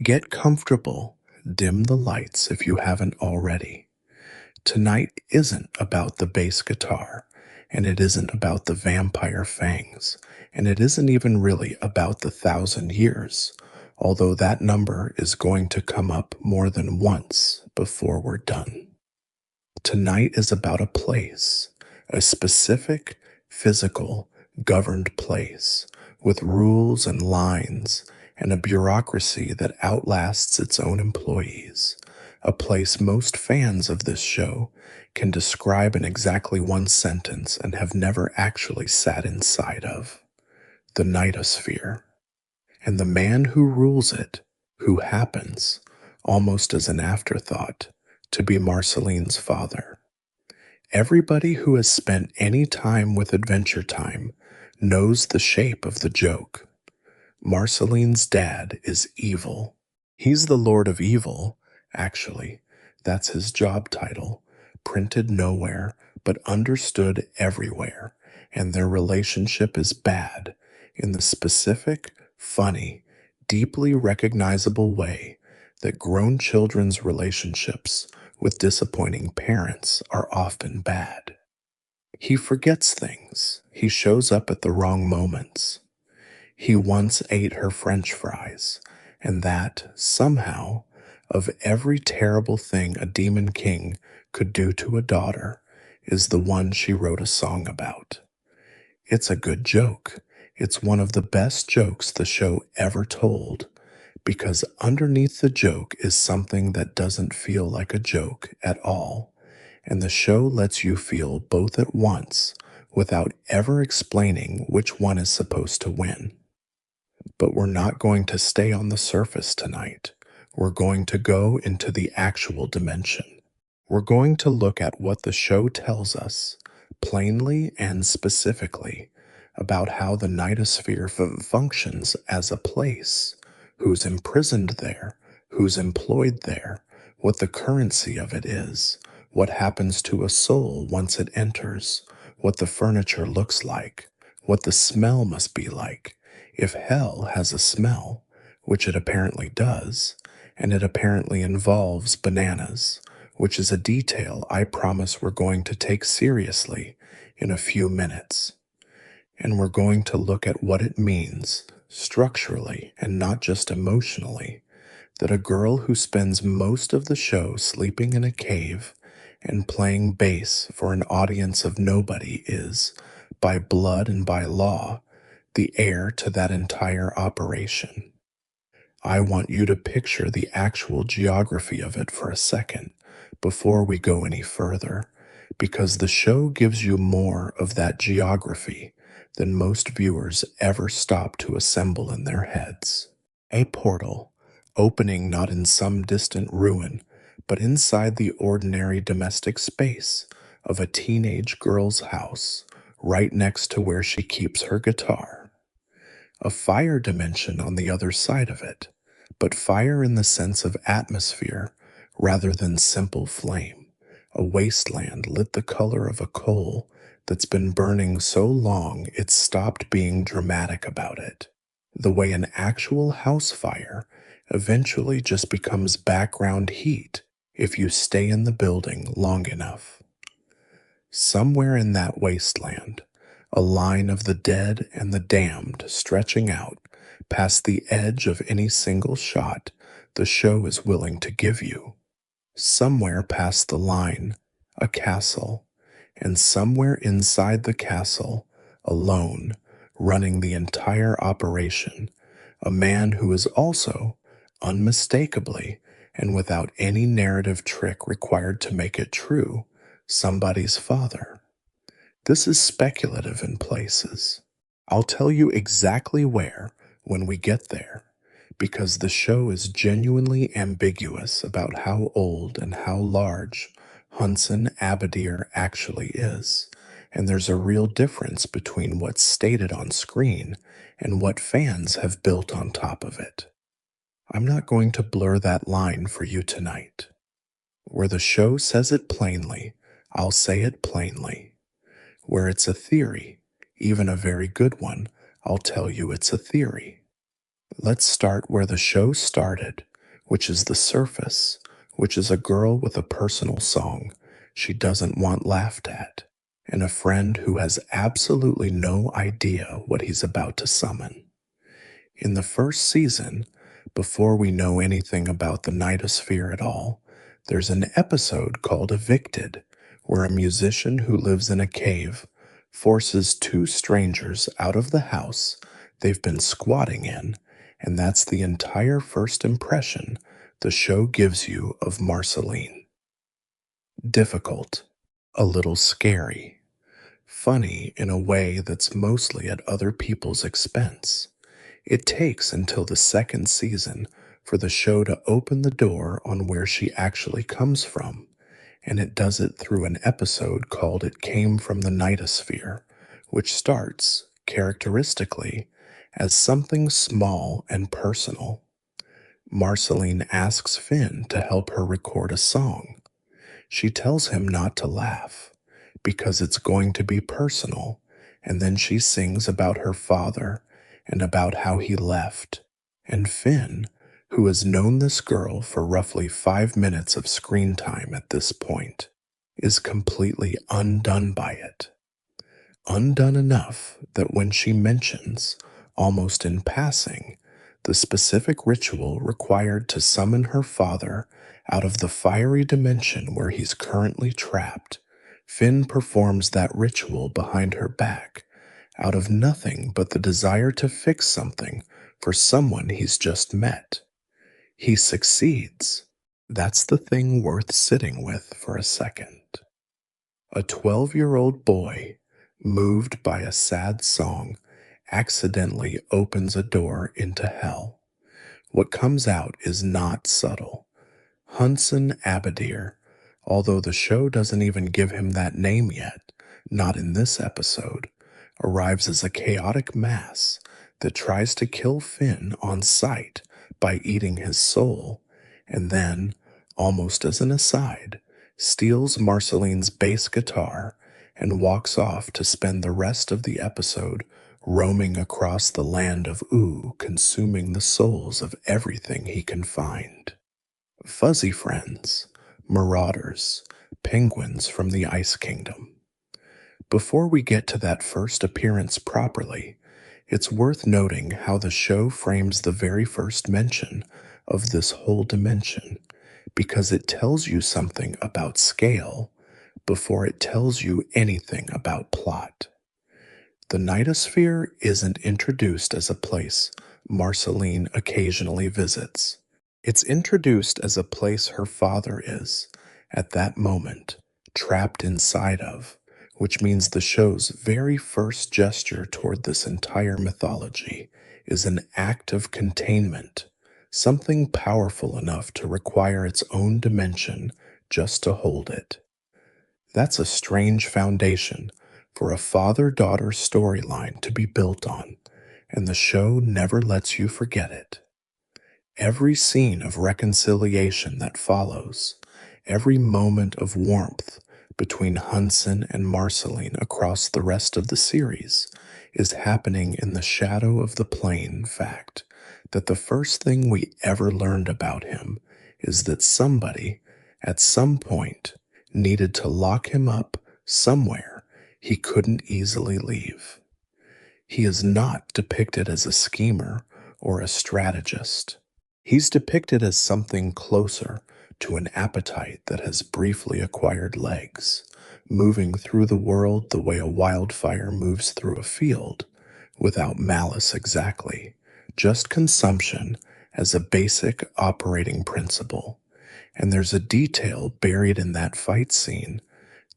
Get comfortable, dim the lights if you haven't already. Tonight isn't about the bass guitar, and it isn't about the vampire fangs, and it isn't even really about the 1,000 years, although that number is going to come up more than once before we're done. Tonight is about a place, a specific, physical, governed place, with rules and lines and a bureaucracy that outlasts its own employees. A place most fans of this show can describe in exactly one sentence and have never actually sat inside of. The Nightosphere. And the man who rules it, who happens, almost as an afterthought, to be Marceline's father. Everybody who has spent any time with Adventure Time knows the shape of the joke. Marceline's dad is evil. He's the Lord of Evil, actually. That's his job title, printed nowhere, but understood everywhere. And their relationship is bad in the specific, funny, deeply recognizable way that grown children's relationships with disappointing parents are often bad. He forgets things. He shows up at the wrong moments. He once ate her French fries, and that, somehow, of every terrible thing a demon king could do to a daughter, is the one she wrote a song about. It's a good joke. It's one of the best jokes the show ever told, because underneath the joke is something that doesn't feel like a joke at all, and the show lets you feel both at once without ever explaining which one is supposed to win. But we're not going to stay on the surface tonight. We're going to go into the actual dimension. We're going to look at what the show tells us, plainly and specifically, about how the Nightosphere functions as a place, who's imprisoned there, who's employed there, what the currency of it is, what happens to a soul once it enters, what the furniture looks like, what the smell must be like, if hell has a smell, which it apparently does, and it apparently involves bananas, which is a detail I promise we're going to take seriously in a few minutes. And we're going to look at what it means, structurally and not just emotionally, that a girl who spends most of the show sleeping in a cave and playing bass for an audience of nobody is, by blood and by law, the heir to that entire operation. I want you to picture the actual geography of it for a second before we go any further, because the show gives you more of that geography than most viewers ever stop to assemble in their heads. A portal, opening not in some distant ruin, but inside the ordinary domestic space of a teenage girl's house, right next to where she keeps her guitar. A fire dimension on the other side of it, but fire in the sense of atmosphere rather than simple flame. A wasteland lit the color of a coal that's been burning so long it's stopped being dramatic about it. The way an actual house fire eventually just becomes background heat if you stay in the building long enough. Somewhere in that wasteland, a line of the dead and the damned stretching out past the edge of any single shot the show is willing to give you. Somewhere past the line, a castle, and somewhere inside the castle, alone, running the entire operation, a man who is also, unmistakably, and without any narrative trick required to make it true, somebody's father. This is speculative in places. I'll tell you exactly where when we get there, because the show is genuinely ambiguous about how old and how large Hudson Abadir actually is, and there's a real difference between what's stated on screen and what fans have built on top of it. I'm not going to blur that line for you tonight. Where the show says it plainly, I'll say it plainly. Where it's a theory, even a very good one, I'll tell you it's a theory. Let's start where the show started, which is the surface, which is a girl with a personal song she doesn't want laughed at, and a friend who has absolutely no idea what he's about to summon. In the first season, before we know anything about the Nightosphere at all, there's an episode called Evicted, where a musician who lives in a cave forces two strangers out of the house they've been squatting in, and that's the entire first impression the show gives you of Marceline. Difficult, a little scary, funny in a way that's mostly at other people's expense. It takes until the second season for the show to open the door on where she actually comes from, and it does it through an episode called It Came from the Nightosphere, which starts, characteristically, as something small and personal. Marceline asks Finn to help her record a song. She tells him not to laugh, because it's going to be personal, and then she sings about her father and about how he left. And Finn, who has known this girl for roughly 5 minutes of screen time at this point, is completely undone by it. Undone enough that when she mentions, almost in passing, the specific ritual required to summon her father out of the fiery dimension where he's currently trapped, Finn performs that ritual behind her back out of nothing but the desire to fix something for someone he's just met. He succeeds. That's the thing worth sitting with for a second. A 12-year-old boy, moved by a sad song, accidentally opens a door into hell. What comes out is not subtle. Hunson Abadir, although the show doesn't even give him that name yet, not in this episode, arrives as a chaotic mass that tries to kill Finn on sight by eating his soul, and then, almost as an aside, steals Marceline's bass guitar and walks off to spend the rest of the episode roaming across the land of Oo, consuming the souls of everything he can find. Fuzzy friends, marauders, penguins from the Ice Kingdom. Before we get to that first appearance properly, it's worth noting how the show frames the very first mention of this whole dimension, because it tells you something about scale before it tells you anything about plot. The Nightosphere isn't introduced as a place Marceline occasionally visits. It's introduced as a place her father is, at that moment, trapped inside of, which means the show's very first gesture toward this entire mythology is an act of containment, something powerful enough to require its own dimension just to hold it. That's a strange foundation for a father-daughter storyline to be built on, and the show never lets you forget it. Every scene of reconciliation that follows, every moment of warmth between Hunson and Marceline across the rest of the series is happening in the shadow of the plain fact that the first thing we ever learned about him is that somebody, at some point, needed to lock him up somewhere he couldn't easily leave. He is not depicted as a schemer or a strategist. He's depicted as something closer to an appetite that has briefly acquired legs, moving through the world the way a wildfire moves through a field, without malice exactly, just consumption as a basic operating principle. And there's a detail buried in that fight scene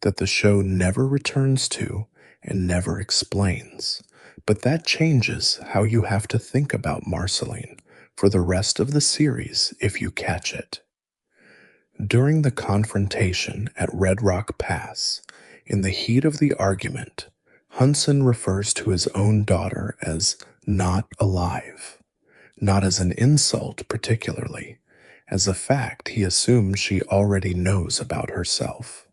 that the show never returns to and never explains. But that changes how you have to think about Marceline for the rest of the series if you catch it. During the confrontation at Red Rock Pass, in the heat of the argument, Hunson refers to his own daughter as not alive, not as an insult particularly, as a fact he assumes she already knows about herself.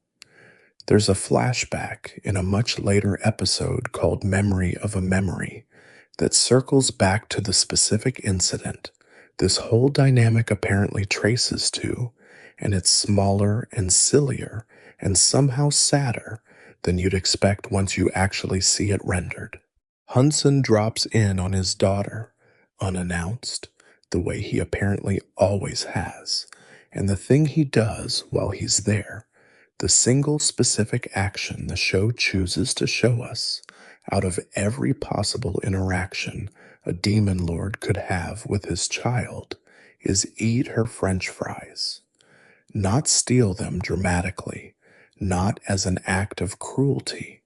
There's a flashback in a much later episode called Memory of a Memory that circles back to the specific incident This whole dynamic apparently traces to, and it's smaller and sillier and somehow sadder than you'd expect once you actually see it rendered. Hudson drops in on his daughter, unannounced, the way he apparently always has, and the thing he does while he's there, the single specific action the show chooses to show us, out of every possible interaction a demon lord could have with his child, is eat her french fries. Not steal them dramatically, not as an act of cruelty.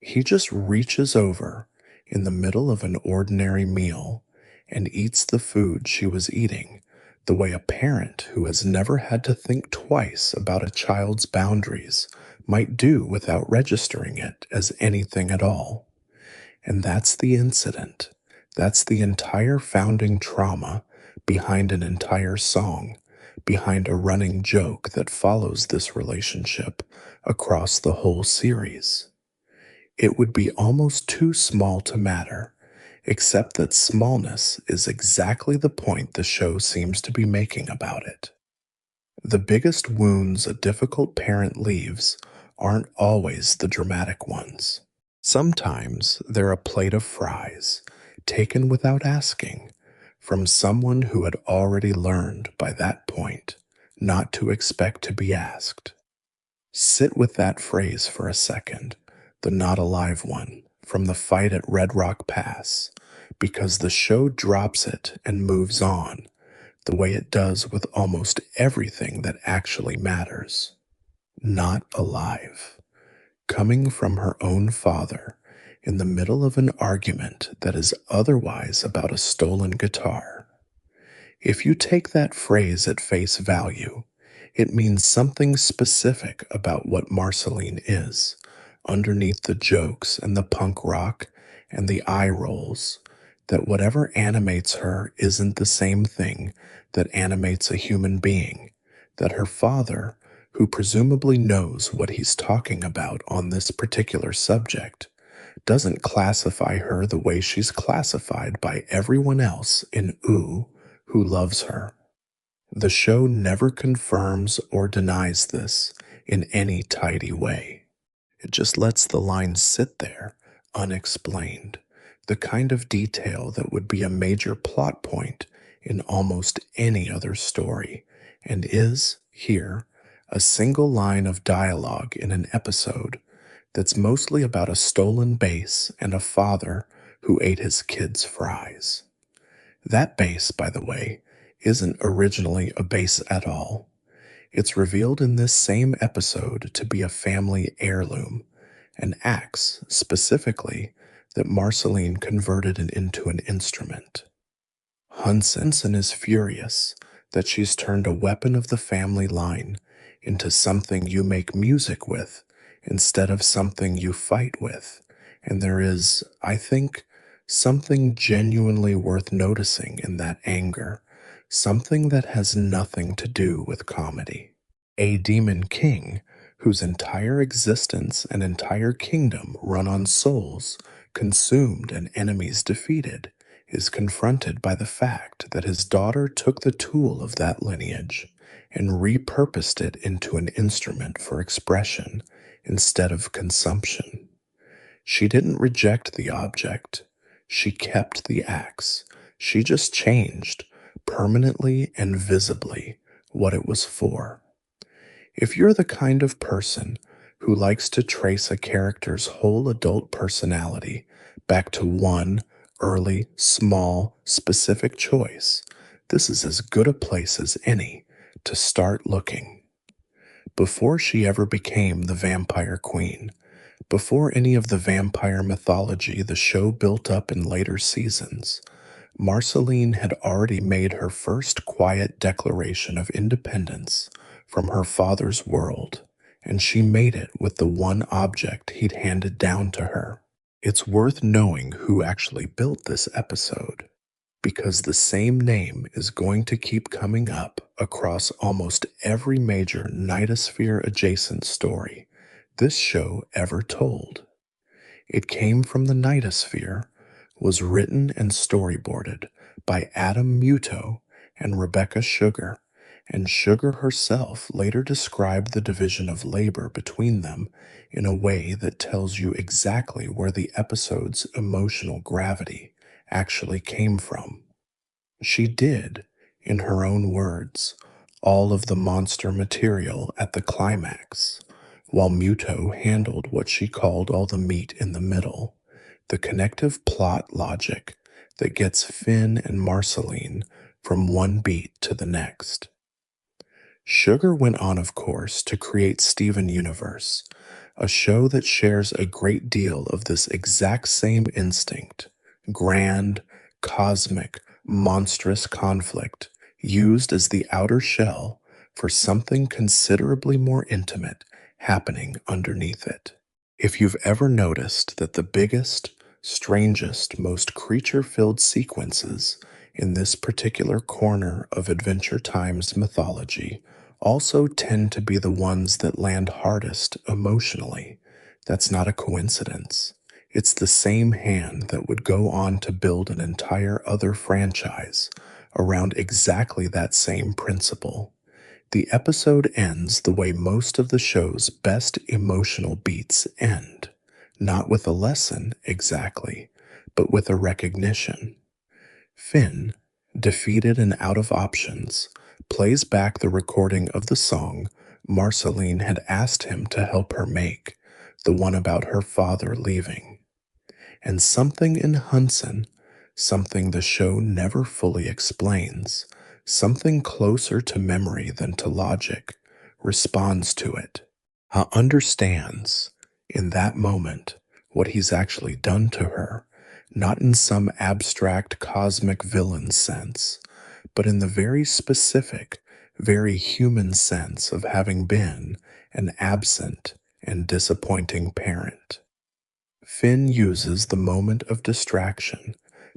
He just reaches over in the middle of an ordinary meal and eats the food she was eating, the way a parent who has never had to think twice about a child's boundaries might do without registering it as anything at all. And that's the incident. That's the entire founding trauma behind an entire song, behind a running joke that follows this relationship across the whole series. It would be almost too small to matter, except that smallness is exactly the point the show seems to be making about it. The biggest wounds a difficult parent leaves aren't always the dramatic ones. Sometimes they're a plate of fries, taken without asking, from someone who had already learned by that point not to expect to be asked. Sit with that phrase for a second, the not alive one, from the fight at Red Rock Pass, because the show drops it and moves on, the way it does with almost everything that actually matters. Not alive. Coming from her own father, in the middle of an argument that is otherwise about a stolen guitar. If you take that phrase at face value, it means something specific about what Marceline is, underneath the jokes and the punk rock and the eye rolls, that whatever animates her isn't the same thing that animates a human being, that her father, who presumably knows what he's talking about on this particular subject, doesn't classify her the way she's classified by everyone else in Ooh who loves her. The show never confirms or denies this in any tidy way. It just lets the line sit there, unexplained, the kind of detail that would be a major plot point in almost any other story, and is, here, a single line of dialogue in an episode that's mostly about a stolen bass and a father who ate his kids' fries. That bass, by the way, isn't originally a bass at all. It's revealed in this same episode to be a family heirloom, an axe, specifically, that Marceline converted it into an instrument. Hudson is furious that she's turned a weapon of the family line into something you make music with instead of something you fight with, and there is, I think, something genuinely worth noticing in that anger, something that has nothing to do with comedy. A demon king, whose entire existence and entire kingdom run on souls consumed and enemies defeated, is confronted by the fact that his daughter took the tool of that lineage and repurposed it into an instrument for expression instead of consumption. She didn't reject the object. She kept the axe. She just changed, permanently and visibly, what it was for. If you're the kind of person who likes to trace a character's whole adult personality back to one early, small, specific choice, this is as good a place as any to start looking. Before she ever became the vampire queen, before any of the vampire mythology the show built up in later seasons, Marceline had already made her first quiet declaration of independence from her father's world, and she made it with the one object he'd handed down to her. It's worth knowing who actually built this episode, because the same name is going to keep coming up across almost every major Nightosphere adjacent story this show ever told. It came from the Nightosphere, was written and storyboarded by Adam Muto, and Rebecca Sugar, and Sugar herself later described the division of labor between them in a way that tells you exactly where the episode's emotional gravity actually came from. She did, in her own words, all of the monster material at the climax, while Muto handled what she called all the meat in the middle, the connective plot logic that gets Finn and Marceline from one beat to the next. Sugar went on, of course, to create Steven Universe, a show that shares a great deal of this exact same instinct: grand, cosmic, monstrous conflict used as the outer shell for something considerably more intimate happening underneath it. If you've ever noticed that the biggest, strangest, most creature filled sequences in this particular corner of Adventure Time's mythology also tend to be the ones that land hardest emotionally, that's not a coincidence. It's the same hand that would go on to build an entire other franchise around exactly that same principle. The episode ends the way most of the show's best emotional beats end, not with a lesson exactly, but with a recognition. Finn, defeated and out of options, plays back the recording of the song Marceline had asked him to help her make, the one about her father leaving. And something in Hudson, something the show never fully explains, something closer to memory than to logic, responds to it. Understands, in that moment, what he's actually done to her, not in some abstract cosmic villain sense, but in the very specific, very human sense of having been an absent and disappointing parent. Finn uses the moment of distraction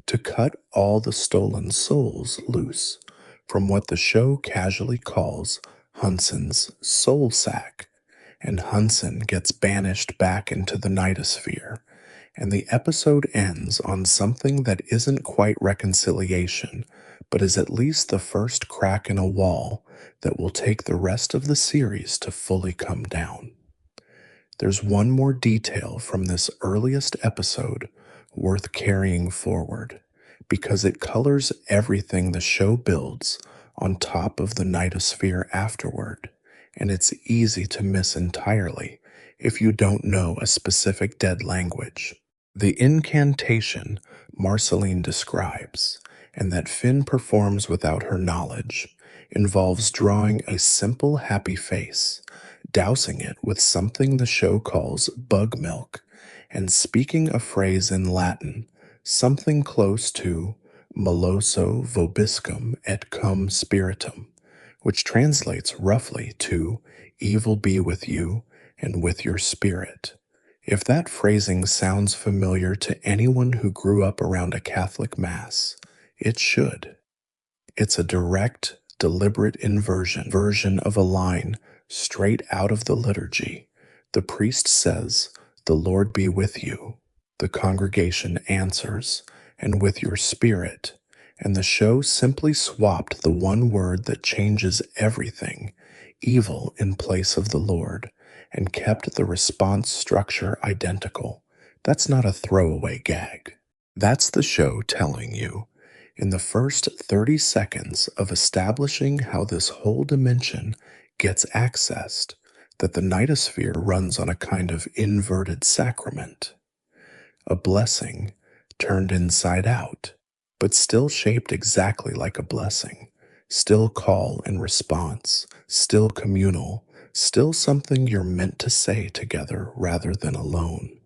to cut all the stolen souls loose from what the show casually calls Hudson's soul sack, and Hudson gets banished back into the nightosphere, and the episode ends on something that isn't quite reconciliation, but is at least the first crack in a wall that will take the rest of the series to fully come down. There's one more detail from this earliest episode worth carrying forward, because it colors everything the show builds on top of the nightosphere afterward, and it's easy to miss entirely if you don't know a specific dead language. The incantation Marceline describes, and that Finn performs without her knowledge, involves drawing a simple happy face, dousing it with something the show calls bug milk, and speaking a phrase in Latin, something close to maloso vobiscum et cum spiritum, which translates roughly to evil be with you and with your spirit. If that phrasing sounds familiar to anyone who grew up around a Catholic Mass, it should. It's a direct, deliberate version of a line straight out of the liturgy. The priest says, "The Lord be with you." The congregation answers, "And with your spirit." And the show simply swapped the one word that changes everything, evil, in place of the Lord, and kept the response structure identical. That's not a throwaway gag. That's the show telling you, in the first 30 seconds of establishing how this whole dimension gets accessed, that the nightosphere runs on a kind of inverted sacrament. A blessing turned inside out, but still shaped exactly like a blessing. Still call and response, still communal, still something you're meant to say together rather than alone.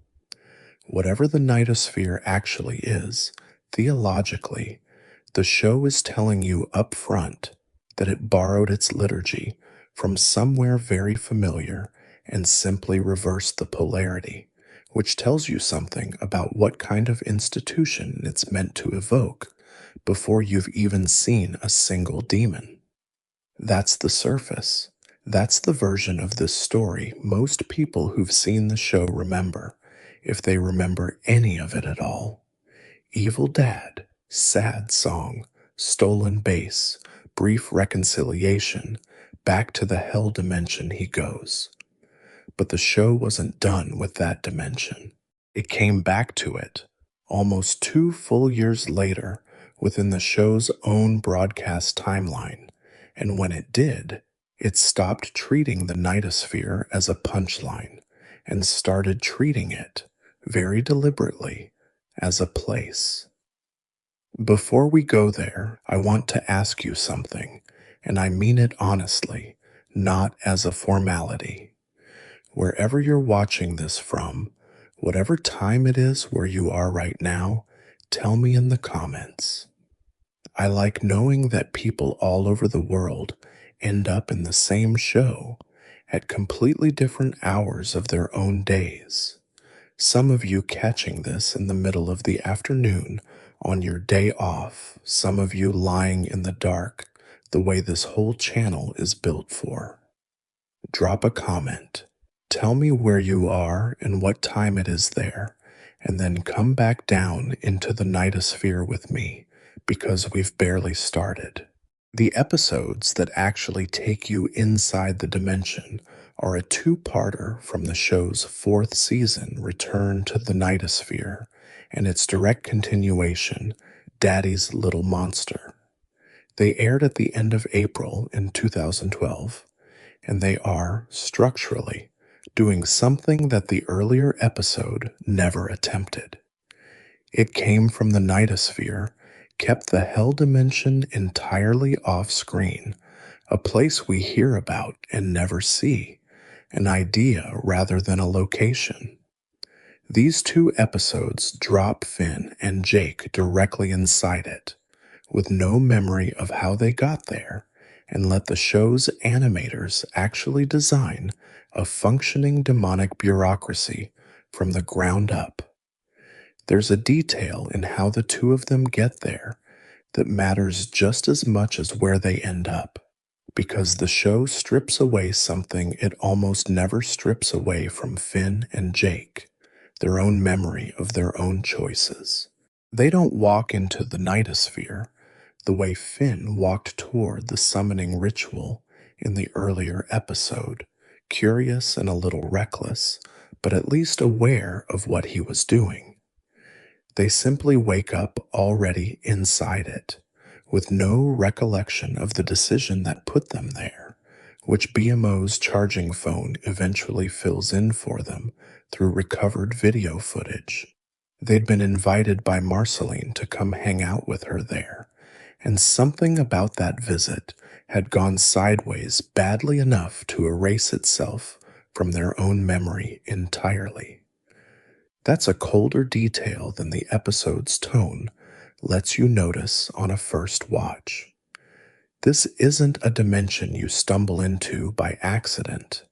Whatever the nightosphere actually is, theologically, the show is telling you up front that it borrowed its liturgy from somewhere very familiar and simply reversed the polarity, which tells you something about what kind of institution it's meant to evoke before you've even seen a single demon. That's the surface. That's the version of this story most people who've seen the show remember, if they remember any of it at all. Evil dad, sad song, stolen base, brief reconciliation, back to the hell dimension he goes. But the show wasn't done with that dimension. It came back to it, almost 2 full years later, within the show's own broadcast timeline. And when it did, it stopped treating the nightosphere as a punchline and started treating it, very deliberately, as a place. Before we go there, I want to ask you something, and I mean it honestly, not as a formality. Wherever you're watching this from, whatever time it is where you are right now, tell me in the comments. I like knowing that people all over the world end up in the same show at completely different hours of their own days. Some of you catching this in the middle of the afternoon on your day off, some of you lying in the dark, the way this whole channel is built for. Drop a comment. Tell me where you are and what time it is there, and then come back down into the nightosphere with me, because we've barely started. The episodes that actually take you inside the dimension are a two-parter from the show's 4th season, Return to the Nightosphere, and its direct continuation, Daddy's Little Monster. They aired at the end of April in 2012, and they are, structurally, doing something that the earlier episode never attempted. It came from the nightosphere, kept the hell dimension entirely off screen, a place we hear about and never see, an idea rather than a location. These 2 episodes drop Finn and Jake directly inside it, with no memory of how they got there, and let the show's animators actually design a functioning demonic bureaucracy from the ground up. There's a detail in how the 2 of them get there that matters just as much as where they end up, because the show strips away something it almost never strips away from Finn and Jake, their own memory of their own choices. They don't walk into the nightosphere the way Finn walked toward the summoning ritual in the earlier episode, curious and a little reckless, but at least aware of what he was doing. They simply wake up already inside it, with no recollection of the decision that put them there, which BMO's charging phone eventually fills in for them through recovered video footage. They'd been invited by Marceline to come hang out with her there, and something about that visit had gone sideways badly enough to erase itself from their own memory entirely. That's a colder detail than the episode's tone lets you notice on a first watch. This isn't a dimension you stumble into by accident.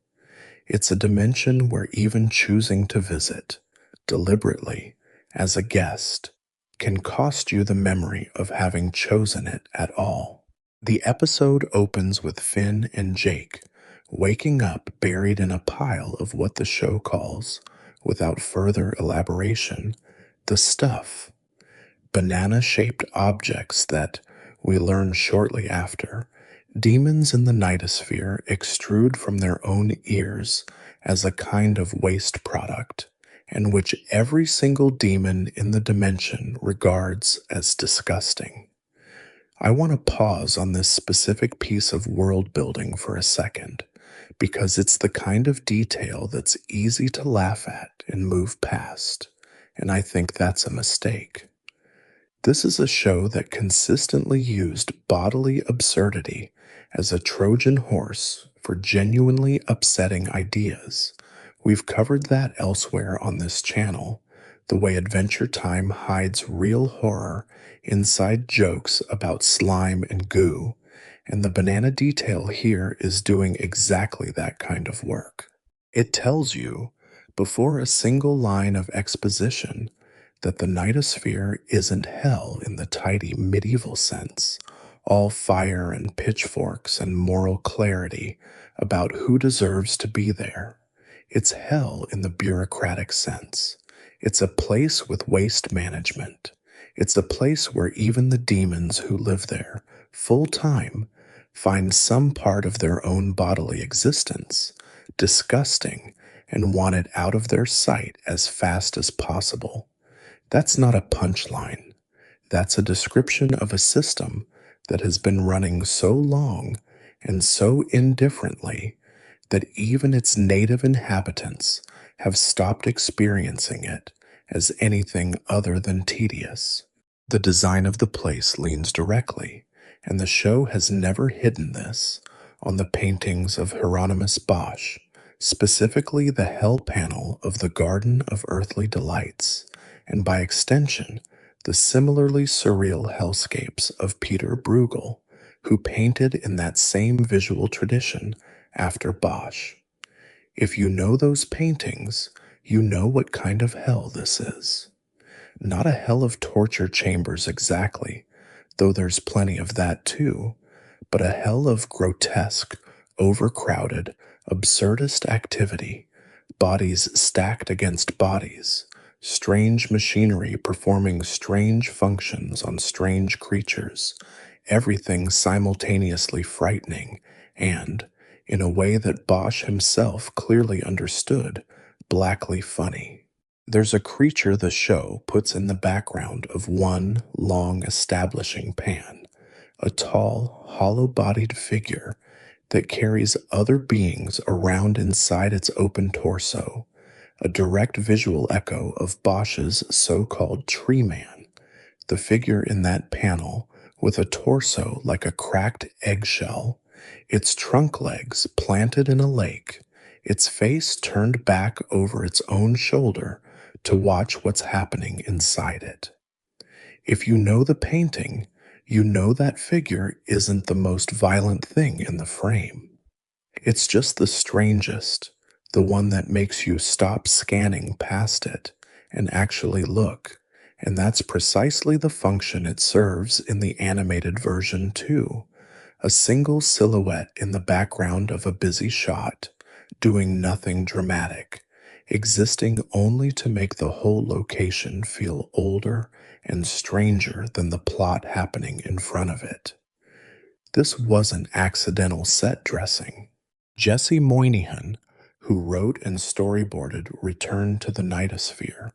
It's a dimension where even choosing to visit, deliberately, as a guest, can cost you the memory of having chosen it at all. The episode opens with Finn and Jake waking up buried in a pile of what the show calls, without further elaboration, the stuff. Banana-shaped objects that, we learn shortly after, demons in the nightosphere extrude from their own ears as a kind of waste product, and which every single demon in the dimension regards as disgusting. I want to pause on this specific piece of world building for a second, because it's the kind of detail that's easy to laugh at and move past, and I think that's a mistake. This is a show that consistently used bodily absurdity as a Trojan horse for genuinely upsetting ideas. We've covered that elsewhere on this channel, the way Adventure Time hides real horror inside jokes about slime and goo, and the banana detail here is doing exactly that kind of work. It tells you, before a single line of exposition, that the nightosphere isn't hell in the tidy medieval sense, all fire and pitchforks and moral clarity about who deserves to be there. It's hell in the bureaucratic sense. It's a place with waste management. It's a place where even the demons who live there, full-time, find some part of their own bodily existence disgusting and want it out of their sight as fast as possible. That's not a punchline. That's a description of a system that has been running so long and so indifferently that even its native inhabitants have stopped experiencing it as anything other than tedious. The design of the place leans directly, and the show has never hidden this, on the paintings of Hieronymus Bosch, specifically the hell panel of the Garden of Earthly Delights, and by extension, the similarly surreal hellscapes of Peter Bruegel, who painted in that same visual tradition after Bosch. If you know those paintings, you know what kind of hell this is. Not a hell of torture chambers exactly, though there's plenty of that too, but a hell of grotesque, overcrowded, absurdist activity, bodies stacked against bodies, strange machinery performing strange functions on strange creatures, everything simultaneously frightening and, in a way that Bosch himself clearly understood, blackly funny. There's a creature the show puts in the background of one long establishing pan, a tall, hollow-bodied figure that carries other beings around inside its open torso, a direct visual echo of Bosch's so-called tree man, the figure in that panel with a torso like a cracked eggshell, its trunk legs planted in a lake, its face turned back over its own shoulder to watch what's happening inside it. If you know the painting, you know that figure isn't the most violent thing in the frame. It's just the strangest, the one that makes you stop scanning past it and actually look, and that's precisely the function it serves in the animated version too. A single silhouette in the background of a busy shot, doing nothing dramatic, existing only to make the whole location feel older and stranger than the plot happening in front of it. This wasn't accidental set dressing. Jesse Moynihan, who wrote and storyboarded Return to the Nightosphere,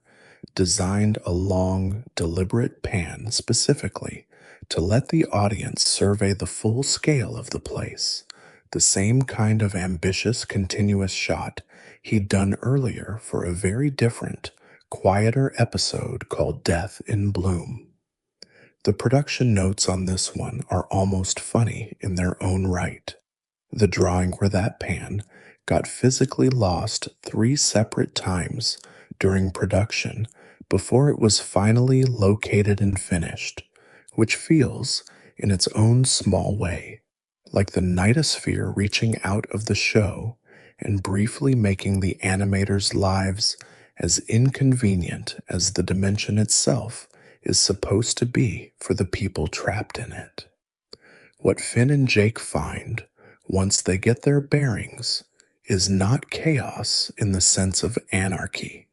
designed a long, deliberate pan specifically to let the audience survey the full scale of the place, the same kind of ambitious continuous shot he'd done earlier for a very different, quieter episode called Death in Bloom. The production notes on this one are almost funny in their own right. The drawing for that pan got physically lost 3 separate times during production before it was finally located and finished, which feels, in its own small way, like the nightosphere reaching out of the show and briefly making the animators' lives as inconvenient as the dimension itself is supposed to be for the people trapped in it. What Finn and Jake find, once they get their bearings, is not chaos in the sense of anarchy.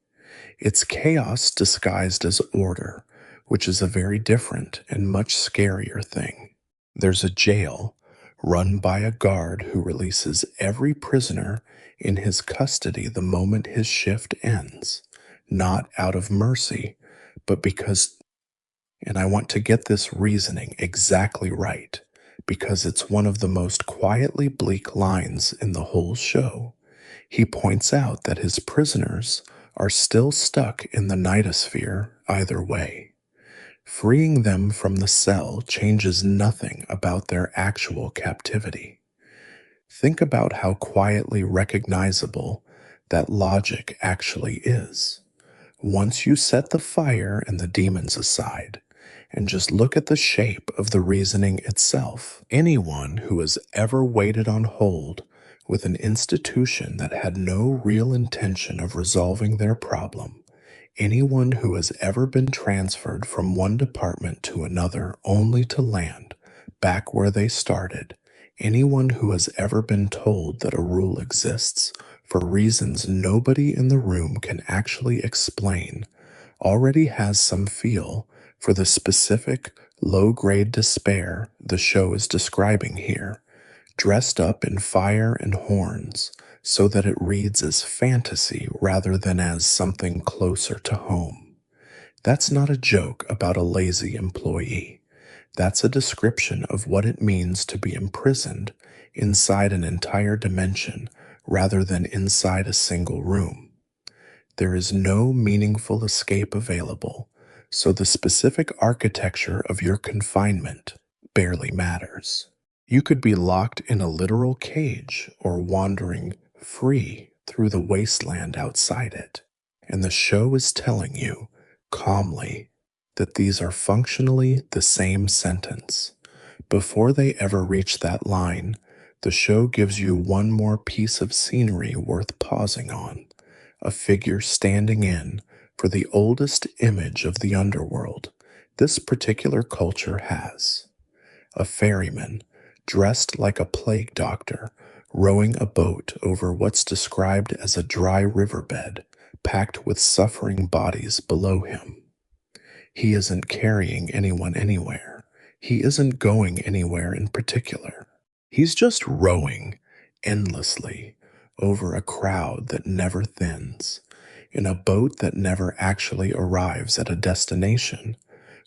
It's chaos disguised as order, which is a very different and much scarier thing. There's a jail run by a guard who releases every prisoner in his custody the moment his shift ends, not out of mercy, but because, and I want to get this reasoning exactly right, because it's one of the most quietly bleak lines in the whole show. He points out that his prisoners are still stuck in the nightosphere either way. Freeing them from the cell changes nothing about their actual captivity. Think about how quietly recognizable that logic actually is. Once you set the fire and the demons aside, and just look at the shape of the reasoning itself, anyone who has ever waited on hold with an institution that had no real intention of resolving their problem, anyone who has ever been transferred from one department to another only to land back where they started, anyone who has ever been told that a rule exists for reasons nobody in the room can actually explain, already has some feel for the specific low-grade despair the show is describing here, dressed up in fire and horns so that it reads as fantasy rather than as something closer to home. That's not a joke about a lazy employee. That's a description of what it means to be imprisoned inside an entire dimension rather than inside a single room. There is no meaningful escape available, so the specific architecture of your confinement barely matters. You could be locked in a literal cage or wandering free through the wasteland outside it, and the show is telling you, calmly, that these are functionally the same sentence. Before they ever reach that line, the show gives you one more piece of scenery worth pausing on, a figure standing in for the oldest image of the underworld this particular culture has. A ferryman, dressed like a plague doctor, rowing a boat over what's described as a dry riverbed packed with suffering bodies below him. He isn't carrying anyone anywhere. He isn't going anywhere in particular. He's just rowing endlessly over a crowd that never thins, in a boat that never actually arrives at a destination,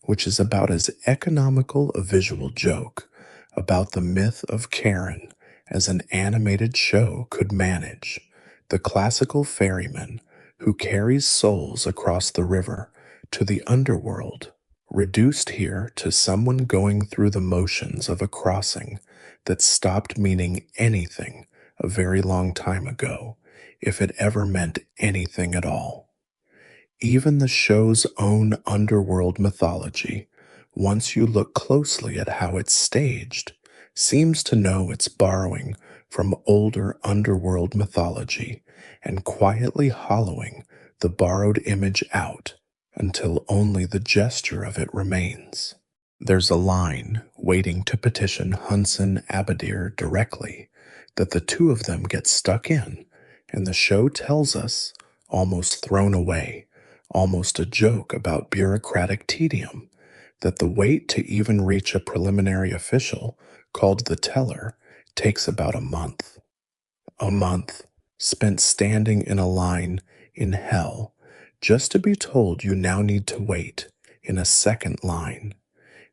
which is about as economical a visual joke about the myth of Karen as an animated show could manage. The classical ferryman who carries souls across the river to the underworld, reduced here to someone going through the motions of a crossing that stopped meaning anything a very long time ago, if it ever meant anything at all. Even the show's own underworld mythology, once you look closely at how it's staged, seems to know it's borrowing from older underworld mythology and quietly hollowing the borrowed image out until only the gesture of it remains. There's a line waiting to petition Hunson Abadir directly that the two of them get stuck in, and the show tells us, almost thrown away, almost a joke about bureaucratic tedium, that the wait to even reach a preliminary official called the teller takes about a month. A month spent standing in a line in hell just to be told you now need to wait in a second line.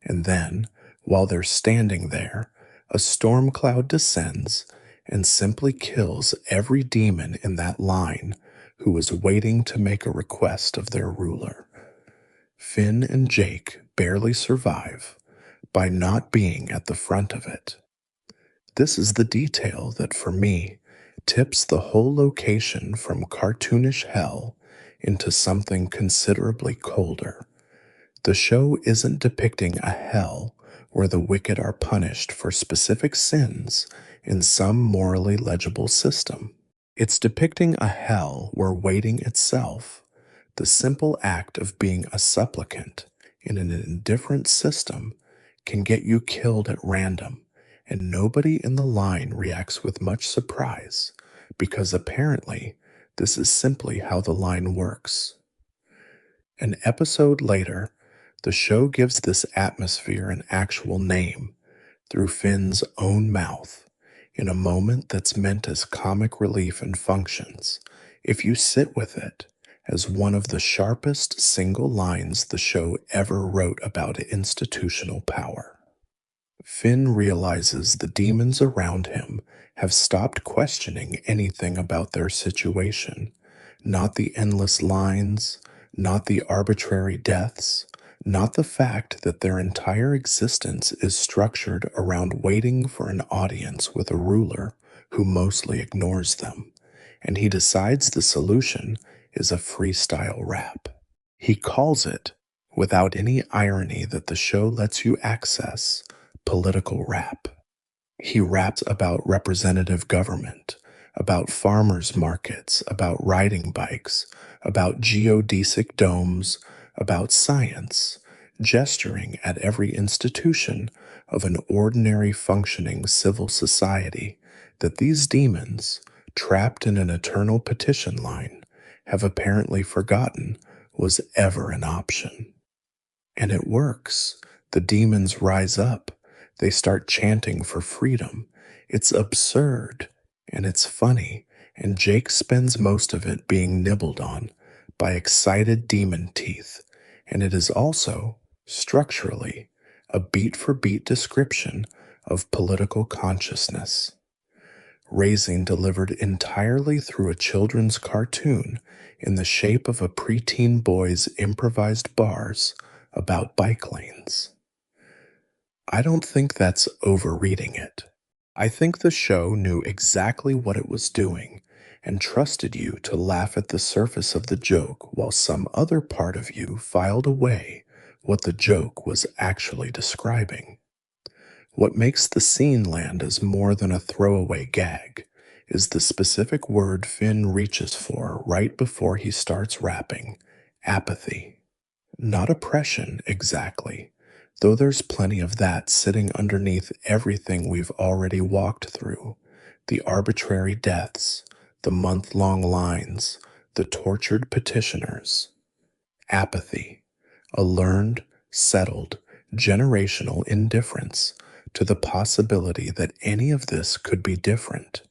And then, while they're standing there, a storm cloud descends and simply kills every demon in that line who is waiting to make a request of their ruler. Finn and Jake barely survive by not being at the front of it. This is the detail that, for me, tips the whole location from cartoonish hell into something considerably colder. The show isn't depicting a hell where the wicked are punished for specific sins in some morally legible system. It's depicting a hell where waiting itself, the simple act of being a supplicant in an indifferent system, can get you killed at random, and nobody in the line reacts with much surprise, because apparently this is simply how the line works. An episode later, the show gives this atmosphere an actual name through Finn's own mouth, in a moment that's meant as comic relief and functions, if you sit with it, as one of the sharpest single lines the show ever wrote about institutional power. Finn realizes the demons around him have stopped questioning anything about their situation, not the endless lines, not the arbitrary deaths, not the fact that their entire existence is structured around waiting for an audience with a ruler who mostly ignores them, and he decides the solution is a freestyle rap. He calls it, without any irony that the show lets you access, political rap. He raps about representative government, about farmers' markets, about riding bikes, about geodesic domes, about science, gesturing at every institution of an ordinary functioning civil society that these demons, trapped in an eternal petition line, have apparently forgotten was ever an option. And it works. The demons rise up. They start chanting for freedom, It's absurd and it's funny, and Jake spends most of it being nibbled on by excited demon teeth, and it is also, structurally, a beat for beat description of political consciousness. Raising delivered entirely through a children's cartoon in the shape of a preteen boy's improvised bars about bike lanes. I don't think that's overreading it. I think the show knew exactly what it was doing and trusted you to laugh at the surface of the joke while some other part of you filed away what the joke was actually describing. What makes the scene land as more than a throwaway gag is the specific word Finn reaches for right before he starts rapping: apathy. Not oppression, exactly, though there's plenty of that sitting underneath everything we've already walked through: the arbitrary deaths, the month-long lines, the tortured petitioners. Apathy, a learned, settled, generational indifference to the possibility that any of this could be different,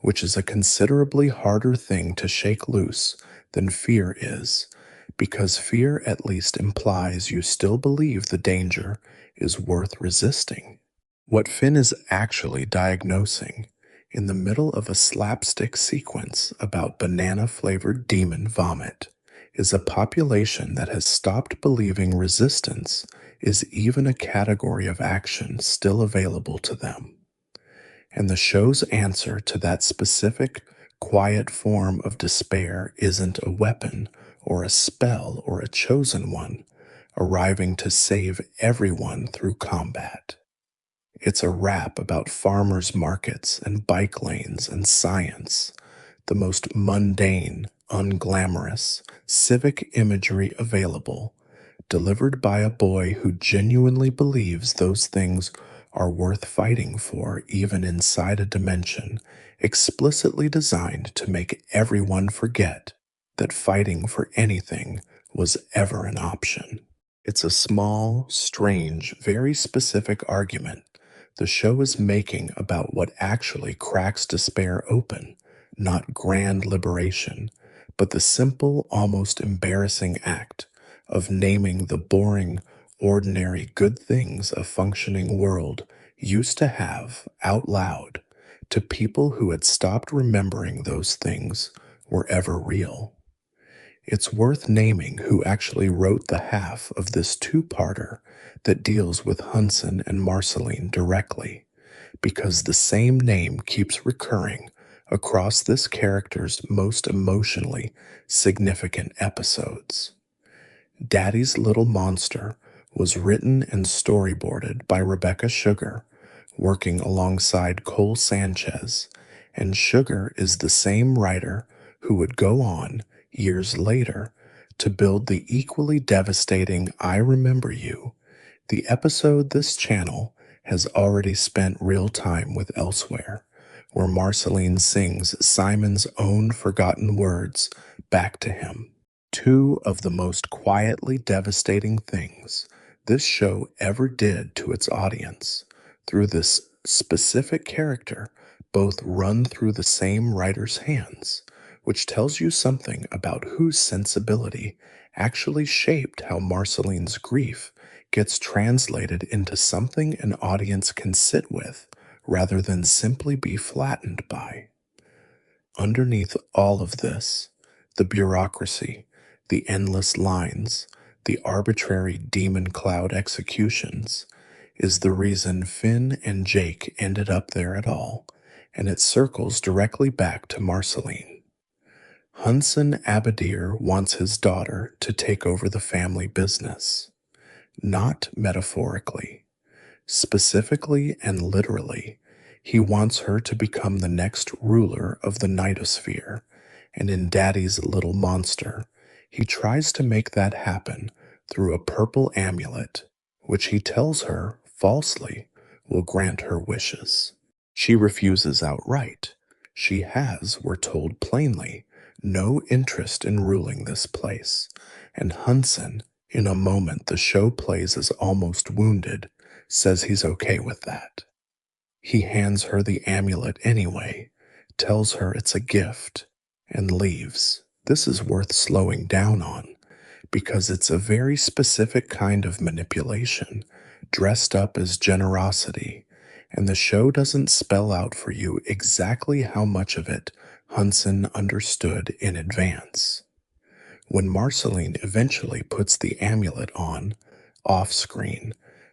which is a considerably harder thing to shake loose than fear is, because fear at least implies you still believe the danger is worth resisting. What Finn is actually diagnosing, in the middle of a slapstick sequence about banana-flavored demon vomit, is a population that has stopped believing resistance is even a category of action still available to them. And the show's answer to that specific, quiet form of despair isn't a weapon or a spell or a chosen one arriving to save everyone through combat. It's a rap about farmers' markets and bike lanes and science, the most mundane, unglamorous, civic imagery available, delivered by a boy who genuinely believes those things are worth fighting for even inside a dimension explicitly designed to make everyone forget that fighting for anything was ever an option. It's a small, strange, very specific argument the show is making about what actually cracks despair open, not grand liberation, but the simple, almost embarrassing act of naming the boring, ordinary good things a functioning world used to have out loud to people who had stopped remembering those things were ever real. It's worth naming who actually wrote the half of this two-parter that deals with Hunson and Marceline directly, because the same name keeps recurring across this character's most emotionally significant episodes. Daddy's Little Monster was written and storyboarded by Rebecca Sugar, working alongside Cole Sanchez, and Sugar is the same writer who would go on, years later, to build the equally devastating I Remember You, the episode this channel has already spent real time with elsewhere, where Marceline sings Simon's own forgotten words back to him. Two of the most quietly devastating things this show ever did to its audience, through this specific character, both run through the same writer's hands, which tells you something about whose sensibility actually shaped how Marceline's grief gets translated into something an audience can sit with rather than simply be flattened by. Underneath all of this, the bureaucracy, the endless lines, the arbitrary demon cloud executions, is the reason Finn and Jake ended up there at all, and it circles directly back to Marceline. Hunson Abadir wants his daughter to take over the family business. Not metaphorically. Specifically and literally, he wants her to become the next ruler of the Nightosphere, and in Daddy's Little Monster, he tries to make that happen through a purple amulet, which he tells her, falsely, will grant her wishes. She refuses outright. She has, we're told plainly, no interest in ruling this place, and Hunson, in a moment the show plays as almost wounded, says he's okay with that. He hands her the amulet anyway, tells her it's a gift, and leaves. This is worth slowing down on because it's a very specific kind of manipulation dressed up as generosity, and the show doesn't spell out for you exactly how much of it Hunson understood in advance. When Marceline eventually puts the amulet on, off screen,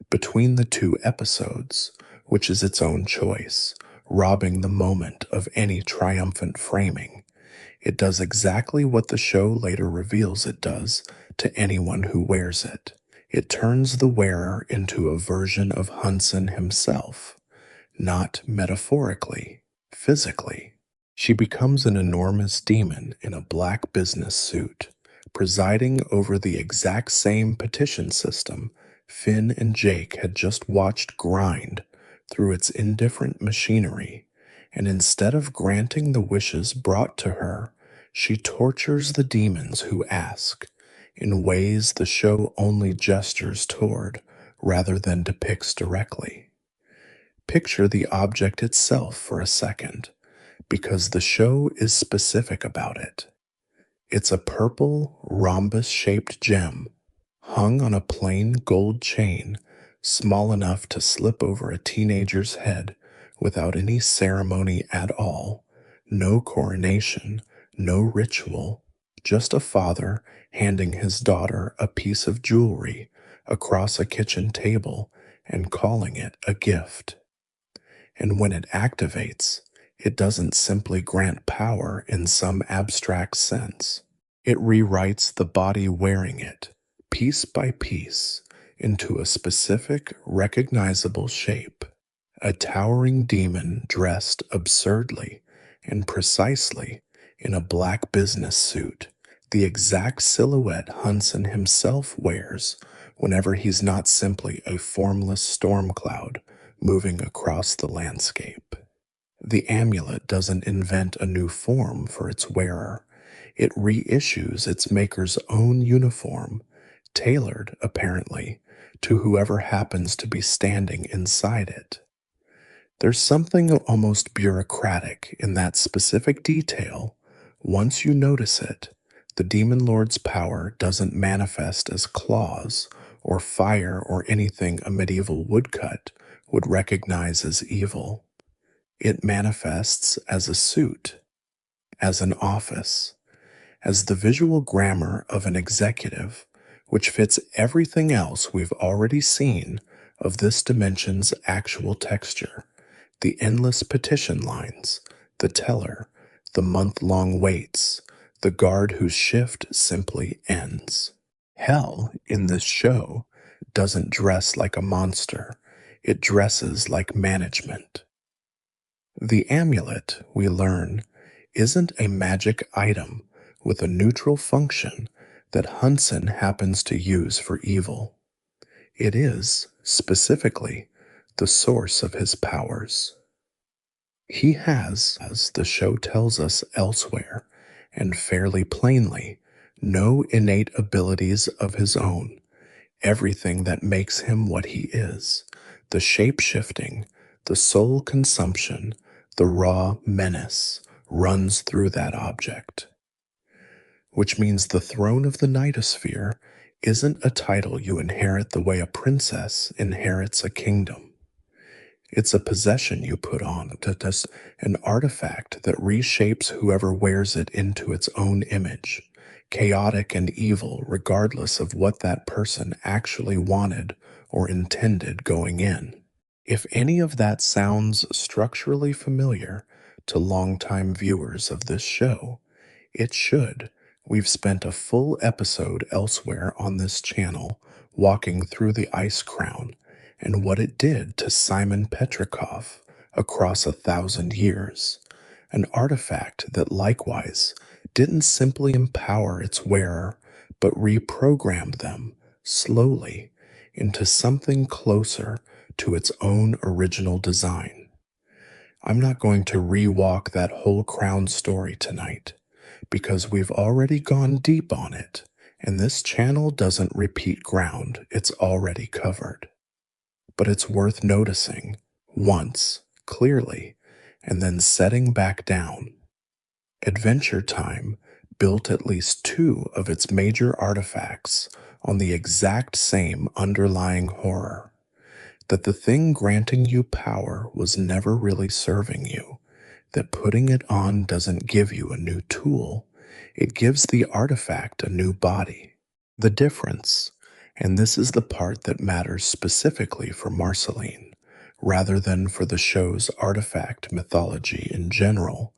between the two episodes, which is its own choice, robbing the moment of any triumphant framing, it does exactly what the show later reveals it does to anyone who wears it. It turns the wearer into a version of Hunson himself, not metaphorically, physically. She becomes an enormous demon in a black business suit, presiding over the exact same petition system Finn and Jake had just watched grind through its indifferent machinery, and instead of granting the wishes brought to her, she tortures the demons who ask, in ways the show only gestures toward rather than depicts directly. Picture the object itself for a second, because the show is specific about it. It's a purple, rhombus-shaped gem hung on a plain gold chain, small enough to slip over a teenager's head without any ceremony at all, no coronation, no ritual, just a father handing his daughter a piece of jewelry across a kitchen table and calling it a gift. And when it activates, it doesn't simply grant power in some abstract sense. It rewrites the body wearing it, piece by piece, into a specific, recognizable shape. A towering demon dressed absurdly and precisely in a black business suit, the exact silhouette Hunson himself wears whenever he's not simply a formless storm cloud moving across the landscape. The amulet doesn't invent a new form for its wearer. It reissues its maker's own uniform, tailored, apparently, to whoever happens to be standing inside it. There's something almost bureaucratic in that specific detail. Once you notice it, the Demon Lord's power doesn't manifest as claws or fire or anything a medieval woodcut would recognize as evil. It manifests as a suit, as an office, as the visual grammar of an executive, which fits everything else we've already seen of this dimension's actual texture: the endless petition lines, the teller, the month-long waits, the guard whose shift simply ends. Hell, in this show, doesn't dress like a monster. It dresses like management. The amulet, we learn, isn't a magic item with a neutral function that Hunson happens to use for evil. It is, specifically, the source of his powers. He has, as the show tells us elsewhere, and fairly plainly, no innate abilities of his own. Everything that makes him what he is, the shape-shifting, the soul consumption, the raw menace, runs through that object. Which means the throne of the Nightosphere isn't a title you inherit the way a princess inherits a kingdom. It's a possession you put on, an artifact that reshapes whoever wears it into its own image, chaotic and evil regardless of what that person actually wanted or intended going in. If any of that sounds structurally familiar to longtime viewers of this show, it should. We've spent a full episode elsewhere on this channel walking through the Ice Crown and what it did to Simon Petrikov across 1,000 years, an artifact that likewise didn't simply empower its wearer, but reprogrammed them, slowly, into something closer to its own original design. I'm not going to re-walk that whole crown story tonight, because we've already gone deep on it, and this channel doesn't repeat ground it's already covered. But it's worth noticing, once, clearly, and then setting back down. Adventure Time built at least two of its major artifacts on the exact same underlying horror, that the thing granting you power was never really serving you, that putting it on doesn't give you a new tool, it gives the artifact a new body. The difference, and this is the part that matters specifically for Marceline, rather than for the show's artifact mythology in general,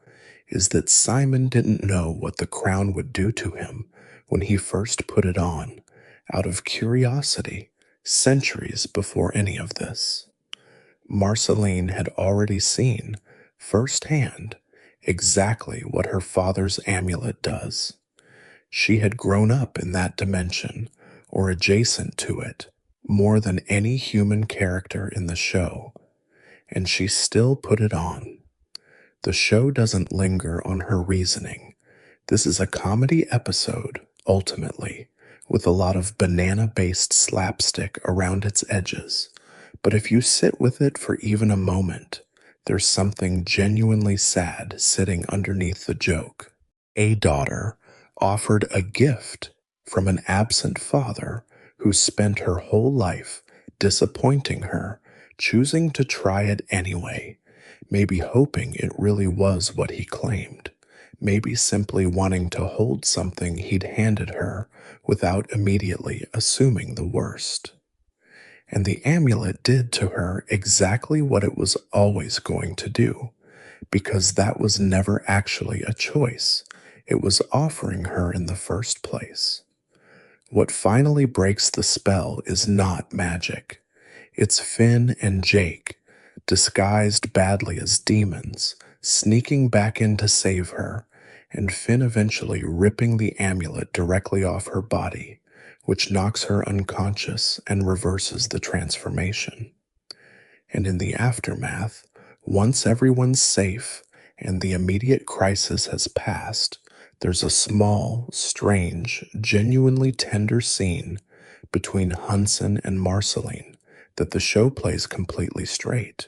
is that Simon didn't know what the crown would do to him when he first put it on, out of curiosity, centuries before any of this. Marceline had already seen, firsthand, exactly what her father's amulet does. She had grown up in that dimension, or adjacent to it, more than any human character in the show, and she still put it on. The show doesn't linger on her reasoning. This is a comedy episode, ultimately, with a lot of banana-based slapstick around its edges. But if you sit with it for even a moment, there's something genuinely sad sitting underneath the joke. A daughter offered a gift from an absent father who spent her whole life disappointing her, choosing to try it anyway, maybe hoping it really was what he claimed, maybe simply wanting to hold something he'd handed her without immediately assuming the worst. And the amulet did to her exactly what it was always going to do, because that was never actually a choice it was offering her in the first place. What finally breaks the spell is not magic. It's Finn and Jake, disguised badly as demons, sneaking back in to save her, and Finn eventually ripping the amulet directly off her body, which knocks her unconscious and reverses the transformation. And in the aftermath, once everyone's safe and the immediate crisis has passed, there's a small, strange, genuinely tender scene between Hunson and Marceline that the show plays completely straight.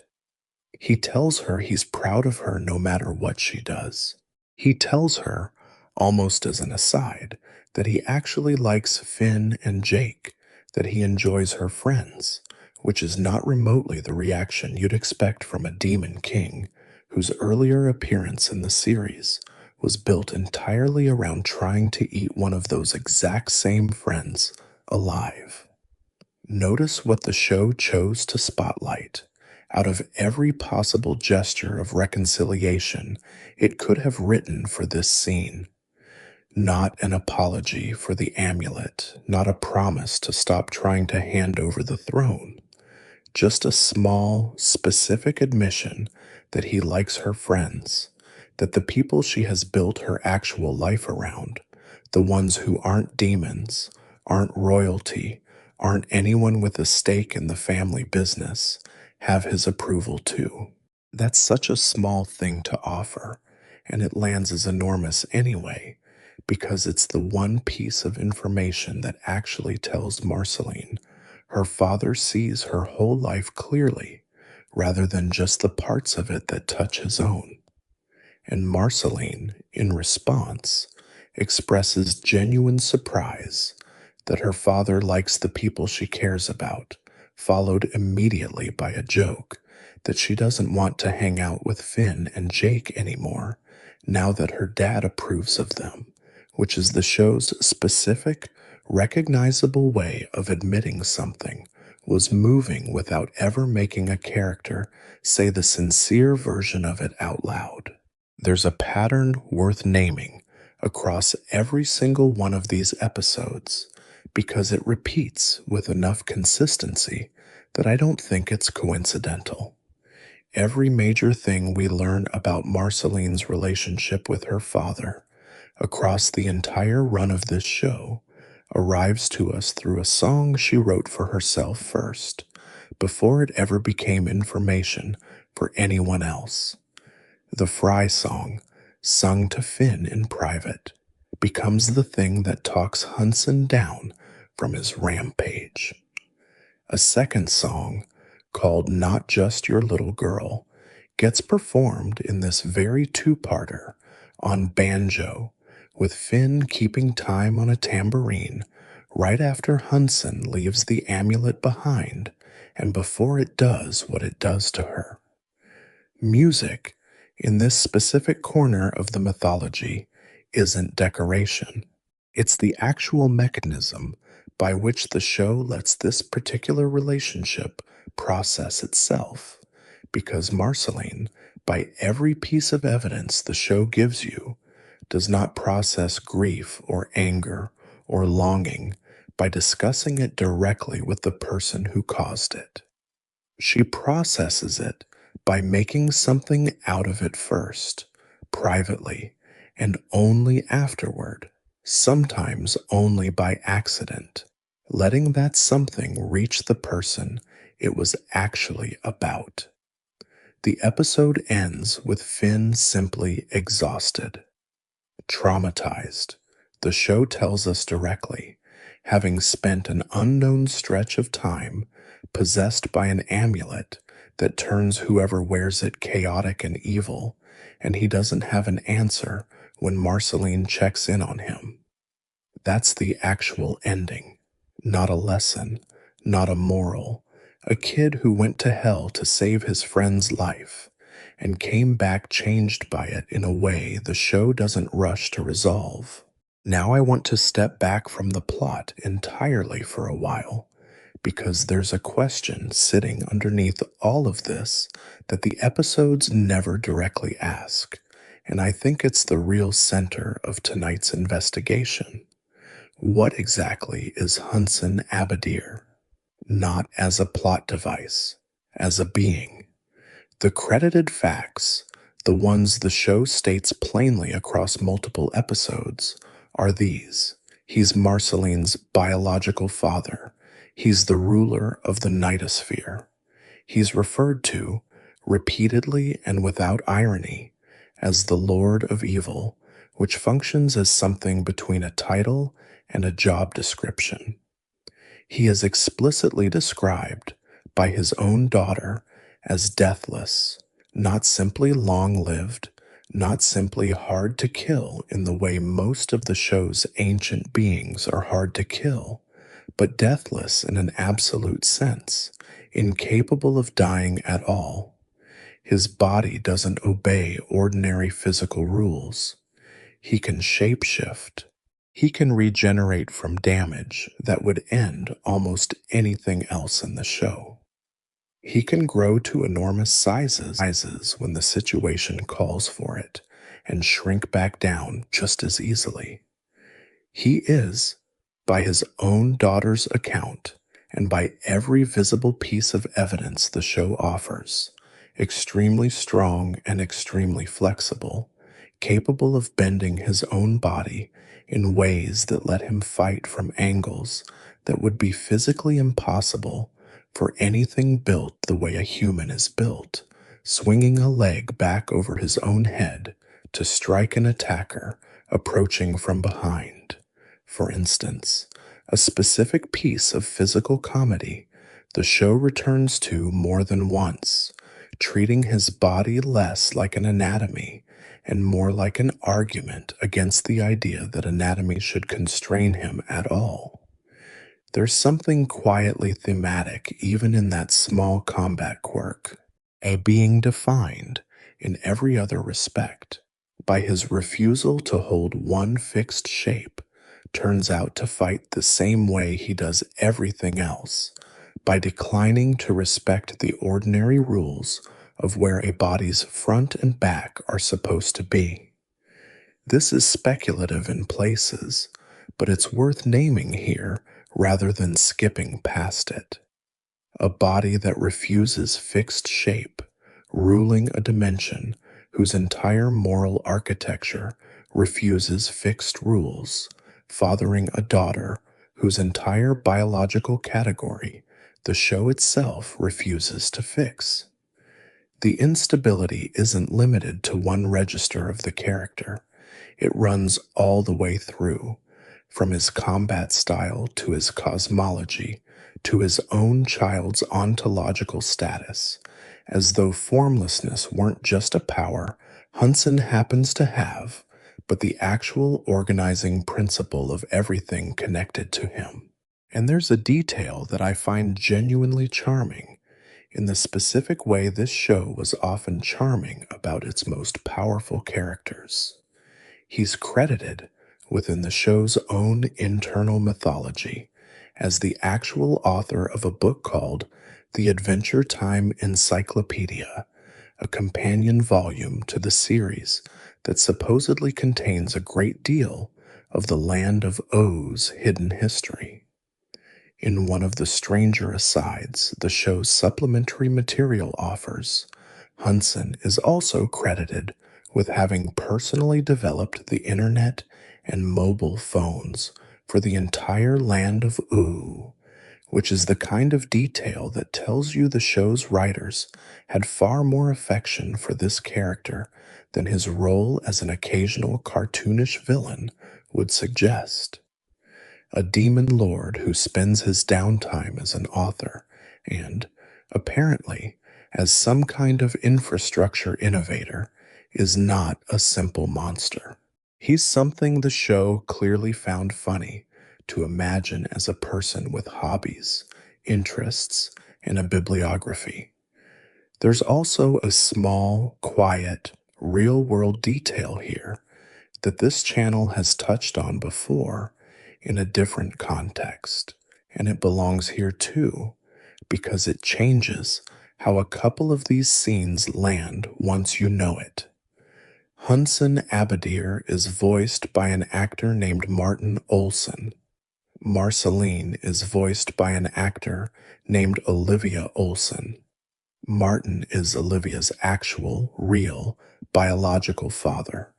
He tells her he's proud of her no matter what she does. He tells her, almost as an aside, that he actually likes Finn and Jake, that he enjoys her friends, which is not remotely the reaction you'd expect from a demon king whose earlier appearance in the series was built entirely around trying to eat one of those exact same friends alive. Notice what the show chose to spotlight. Out of every possible gesture of reconciliation it could have written for this scene. Not an apology for the amulet, not a promise to stop trying to hand over the throne. Just a small, specific admission that he likes her friends, that the people she has built her actual life around, the ones who aren't demons, aren't royalty, aren't anyone with a stake in the family business, have his approval too. That's such a small thing to offer, and it lands as enormous anyway, because it's the one piece of information that actually tells Marceline her father sees her whole life clearly, rather than just the parts of it that touch his own. And Marceline, in response, expresses genuine surprise that her father likes the people she cares about, followed immediately by a joke that she doesn't want to hang out with Finn and Jake anymore, now that her dad approves of them, which is the show's specific, recognizable way of admitting something was moving without ever making a character say the sincere version of it out loud. There's a pattern worth naming across every single one of these episodes because it repeats with enough consistency that I don't think it's coincidental. Every major thing we learn about Marceline's relationship with her father across the entire run of this show arrives to us through a song she wrote for herself first, before it ever became information for anyone else. The Fry song, sung to Finn in private, becomes the thing that talks Hunson down from his rampage. A second song, called Not Just Your Little Girl, gets performed in this very two-parter on banjo, with Finn keeping time on a tambourine right after Hunson leaves the amulet behind and before it does what it does to her. Music, in this specific corner of the mythology, isn't decoration. It's the actual mechanism by which the show lets this particular relationship process itself. Because Marceline, by every piece of evidence the show gives you, does not process grief or anger or longing by discussing it directly with the person who caused it. She processes it by making something out of it first, privately, and only afterward, sometimes only by accident, letting that something reach the person it was actually about. The episode ends with Finn simply exhausted, traumatized. The show tells us directly, having spent an unknown stretch of time possessed by an amulet that turns whoever wears it chaotic and evil, and he doesn't have an answer when Marceline checks in on him. That's the actual ending, not a lesson, not a moral. A kid who went to hell to save his friend's life and came back changed by it in a way the show doesn't rush to resolve. Now I want to step back from the plot entirely for a while, because there's a question sitting underneath all of this that the episodes never directly ask, and I think it's the real center of tonight's investigation. What exactly is Hunson Abadir? Not as a plot device, as a being. The credited facts, the ones the show states plainly across multiple episodes, are these. He's Marceline's biological father. He's the ruler of the nightosphere. He's referred to, repeatedly and without irony, as the Lord of Evil, which functions as something between a title and a job description. He is explicitly described by his own daughter as deathless, not simply long-lived, not simply hard to kill in the way most of the show's ancient beings are hard to kill, but deathless in an absolute sense, incapable of dying at all. His body doesn't obey ordinary physical rules. He can shapeshift. He can regenerate from damage that would end almost anything else in the show. He can grow to enormous sizes when the situation calls for it, and shrink back down just as easily. He is, by his own daughter's account, and by every visible piece of evidence the show offers, extremely strong and extremely flexible, capable of bending his own body in ways that let him fight from angles that would be physically impossible for anything built the way a human is built, swinging a leg back over his own head to strike an attacker approaching from behind. For instance, a specific piece of physical comedy the show returns to more than once, treating his body less like an anatomy and more like an argument against the idea that anatomy should constrain him at all. There's something quietly thematic even in that small combat quirk, a being defined, in every other respect, by his refusal to hold one fixed shape, turns out to fight the same way he does everything else, by declining to respect the ordinary rules of where a body's front and back are supposed to be. This is speculative in places, but it's worth naming here rather than skipping past it. A body that refuses fixed shape, ruling a dimension whose entire moral architecture refuses fixed rules, fathering a daughter whose entire biological category the show itself refuses to fix. The instability isn't limited to one register of the character. It runs all the way through, from his combat style to his cosmology, to his own child's ontological status, as though formlessness weren't just a power Hunson happens to have, but the actual organizing principle of everything connected to him. And there's a detail that I find genuinely charming in the specific way this show was often charming about its most powerful characters. He's credited within the show's own internal mythology as the actual author of a book called The Adventure Time Encyclopedia, a companion volume to the series that supposedly contains a great deal of the Land of O's hidden history. In one of the stranger asides the show's supplementary material offers, Hunson is also credited with having personally developed the internet and mobile phones for the entire land of Oo, which is the kind of detail that tells you the show's writers had far more affection for this character than his role as an occasional cartoonish villain would suggest. A demon lord who spends his downtime as an author and, apparently, as some kind of infrastructure innovator, is not a simple monster. He's something the show clearly found funny to imagine as a person with hobbies, interests, and a bibliography. There's also a small, quiet, real world detail here that this channel has touched on before in a different context, and it belongs here too because it changes how a couple of these scenes land once you know it. Hunson Abadir is voiced by an actor named Martin Olson. Marceline is voiced by an actor named Olivia Olson. Martin is Olivia's actual, real, biological father,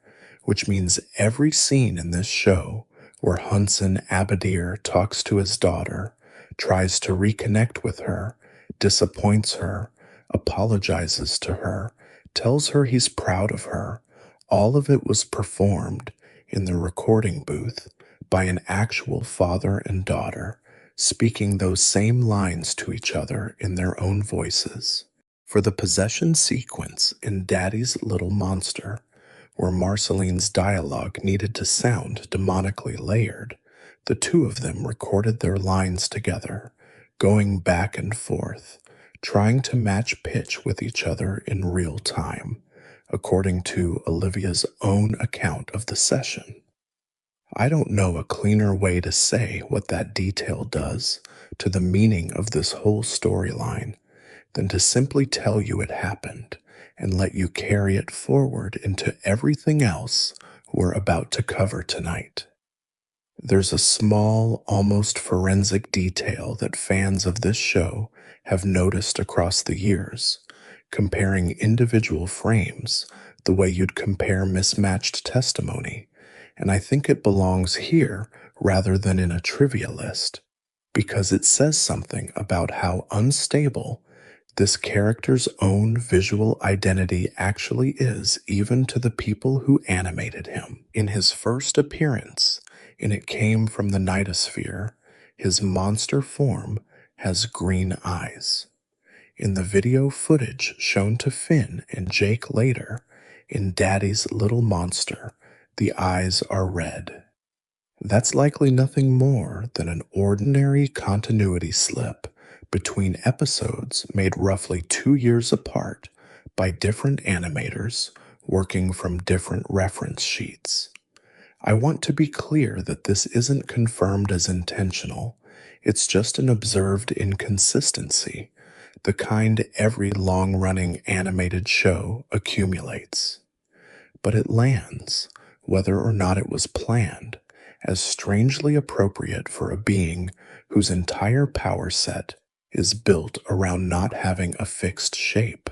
which means every scene in this show where Hunson Abadir talks to his daughter, tries to reconnect with her, disappoints her, apologizes to her, tells her he's proud of her, all of it was performed in the recording booth by an actual father and daughter, speaking those same lines to each other in their own voices. For the possession sequence in Daddy's Little Monster, where Marceline's dialogue needed to sound demonically layered, the two of them recorded their lines together, going back and forth, trying to match pitch with each other in real time, according to Olivia's own account of the session. I don't know a cleaner way to say what that detail does to the meaning of this whole storyline than to simply tell you it happened and let you carry it forward into everything else we're about to cover tonight. There's a small, almost forensic detail that fans of this show have noticed across the years, comparing individual frames the way you'd compare mismatched testimony, and I think it belongs here rather than in a trivia list, because it says something about how unstable this character's own visual identity actually is, even to the people who animated him. In his first appearance in It Came from the Nightosphere, his monster form has green eyes. In the video footage shown to Finn and Jake later, in Daddy's Little Monster, the eyes are red. That's likely nothing more than an ordinary continuity slip between episodes made roughly 2 years apart by different animators working from different reference sheets. I want to be clear that this isn't confirmed as intentional. It's just an observed inconsistency, the kind every long-running animated show accumulates. But it lands, whether or not it was planned, as strangely appropriate for a being whose entire power set is built around not having a fixed shape.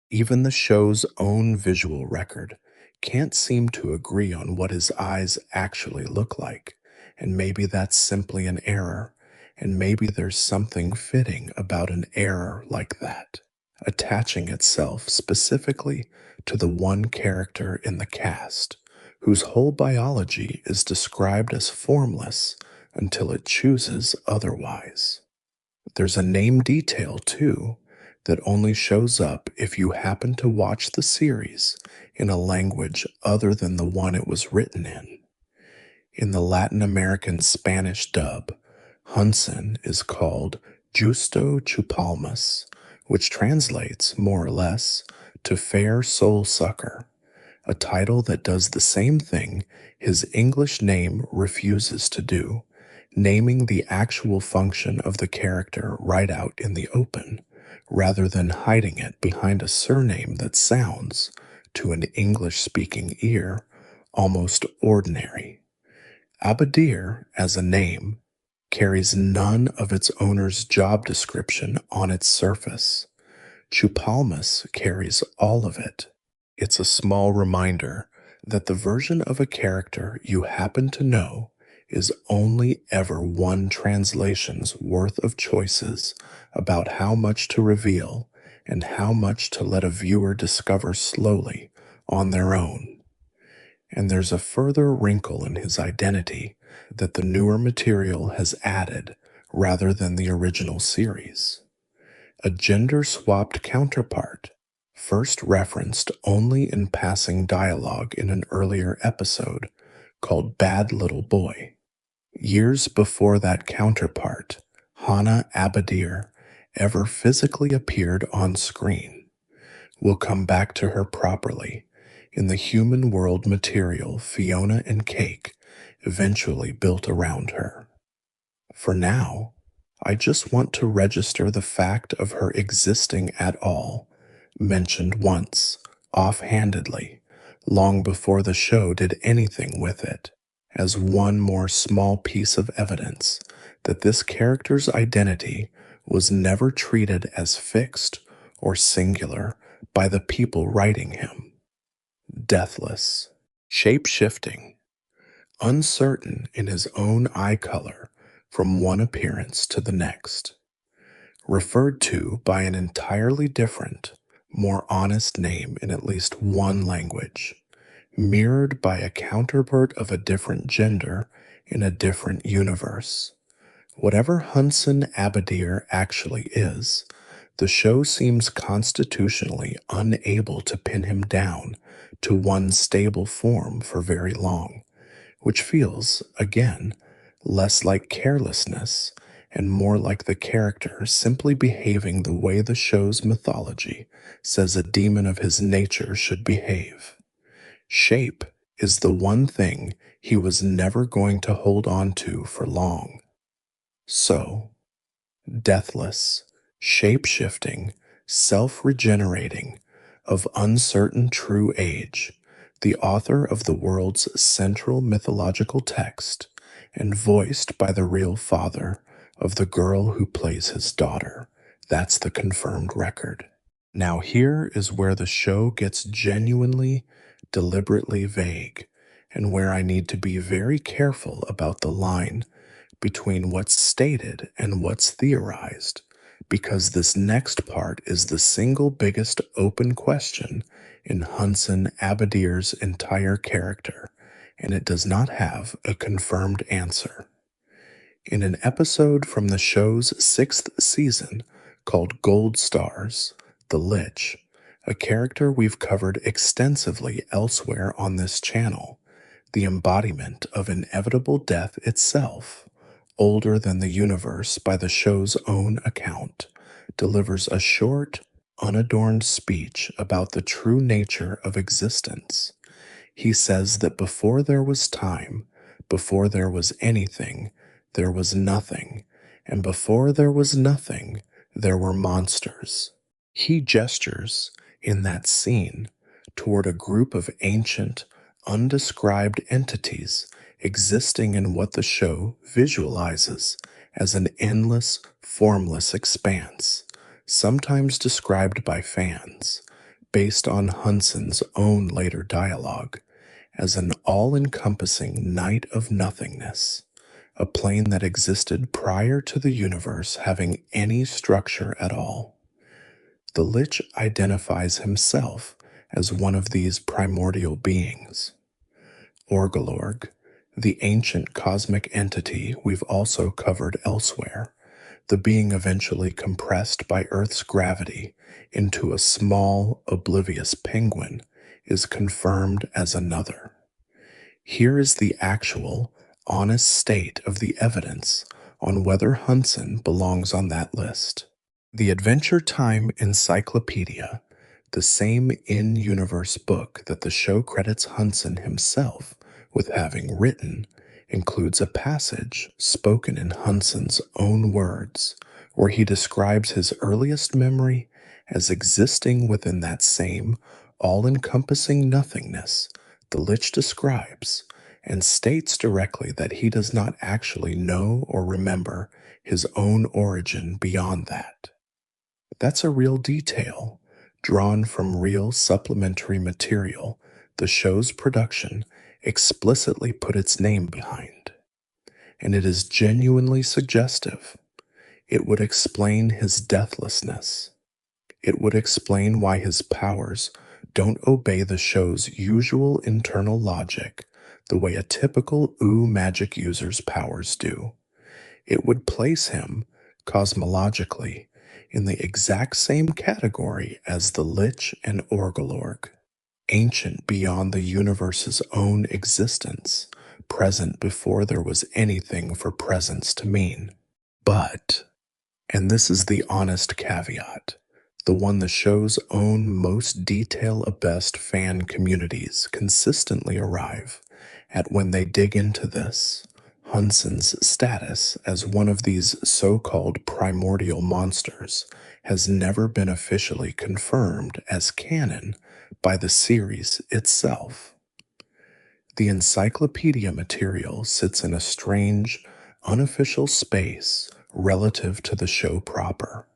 Even the show's own visual record can't seem to agree on what his eyes actually look like, and maybe that's simply an error, and maybe there's something fitting about an error like that, attaching itself specifically to the one character in the cast, whose whole biology is described as formless until it chooses otherwise. There's a name detail, too, that only shows up if you happen to watch the series in a language other than the one it was written in. In the Latin American Spanish dub, Hunson is called Justo Chupalmas, which translates, more or less, to fair soul sucker, a title that does the same thing his English name refuses to do, naming the actual function of the character right out in the open, rather than hiding it behind a surname that sounds, to an English-speaking ear, almost ordinary. Abadir, as a name, carries none of its owner's job description on its surface. Chupalmas carries all of it. It's a small reminder that the version of a character you happen to know is only ever one translation's worth of choices about how much to reveal and how much to let a viewer discover slowly on their own. And there's a further wrinkle in his identity that the newer material has added rather than the original series. A gender-swapped counterpart, first referenced only in passing dialogue in an earlier episode called Bad Little Boy. Years before that counterpart, Hannah Abadir, ever physically appeared on screen. We'll come back to her properly in the human world material Fiona and Cake eventually built around her. For now, I just want to register the fact of her existing at all, mentioned once, offhandedly, long before the show did anything with it, as one more small piece of evidence that this character's identity was never treated as fixed or singular by the people writing him. Deathless, shape-shifting, uncertain in his own eye color from one appearance to the next, referred to by an entirely different, more honest name in at least one language, mirrored by a counterpart of a different gender in a different universe. Whatever Hunson Abadir actually is, the show seems constitutionally unable to pin him down to one stable form for very long, which feels, again, less like carelessness and more like the character simply behaving the way the show's mythology says a demon of his nature should behave. Shape is the one thing he was never going to hold on to for long. So, deathless, shape-shifting, self-regenerating, of uncertain true age, the author of the world's central mythological text, and voiced by the real father of the girl who plays his daughter. That's the confirmed record. Now here is where the show gets genuinely, deliberately vague, and where I need to be very careful about the line between what's stated and what's theorized, because this next part is the single biggest open question in Hunson Abadir's entire character, and it does not have a confirmed answer. In an episode from the show's 6th season called Gold Stars, the Lich, a character we've covered extensively elsewhere on this channel, the embodiment of inevitable death itself, older than the universe by the show's own account, delivers a short, unadorned speech about the true nature of existence. He says that before there was time, before there was anything, there was nothing, and before there was nothing, there were monsters. He gestures, in that scene, toward a group of ancient, undescribed entities existing in what the show visualizes as an endless, formless expanse, sometimes described by fans, based on Hunson's own later dialogue, as an all-encompassing night of nothingness, a plane that existed prior to the universe having any structure at all. The Lich identifies himself as one of these primordial beings. Orgolorg, the ancient cosmic entity we've also covered elsewhere, the being eventually compressed by Earth's gravity into a small, oblivious penguin, is confirmed as another. Here is the actual, honest state of the evidence on whether Hudson belongs on that list. The Adventure Time Encyclopedia, the same in universe book that the show credits Hudson himself with having written, includes a passage spoken in Hudson's own words where he describes his earliest memory as existing within that same all encompassing nothingness the Lich describes, and states directly that he does not actually know or remember his own origin beyond that. That's a real detail, drawn from real supplementary material the show's production explicitly put its name behind. And it is genuinely suggestive. It would explain his deathlessness. It would explain why his powers don't obey the show's usual internal logic the way a typical magic user's powers do. It would place him, cosmologically, in the exact same category as the Lich and Orgolorg, ancient beyond the universe's own existence, present before there was anything for presence to mean. But, and this is the honest caveat, the one the show's own most detail-obsessed fan communities consistently arrive at when they dig into this, Hudson's status as one of these so-called primordial monsters has never been officially confirmed as canon by the series itself. The encyclopedia material sits in a strange, unofficial space relative to the show proper.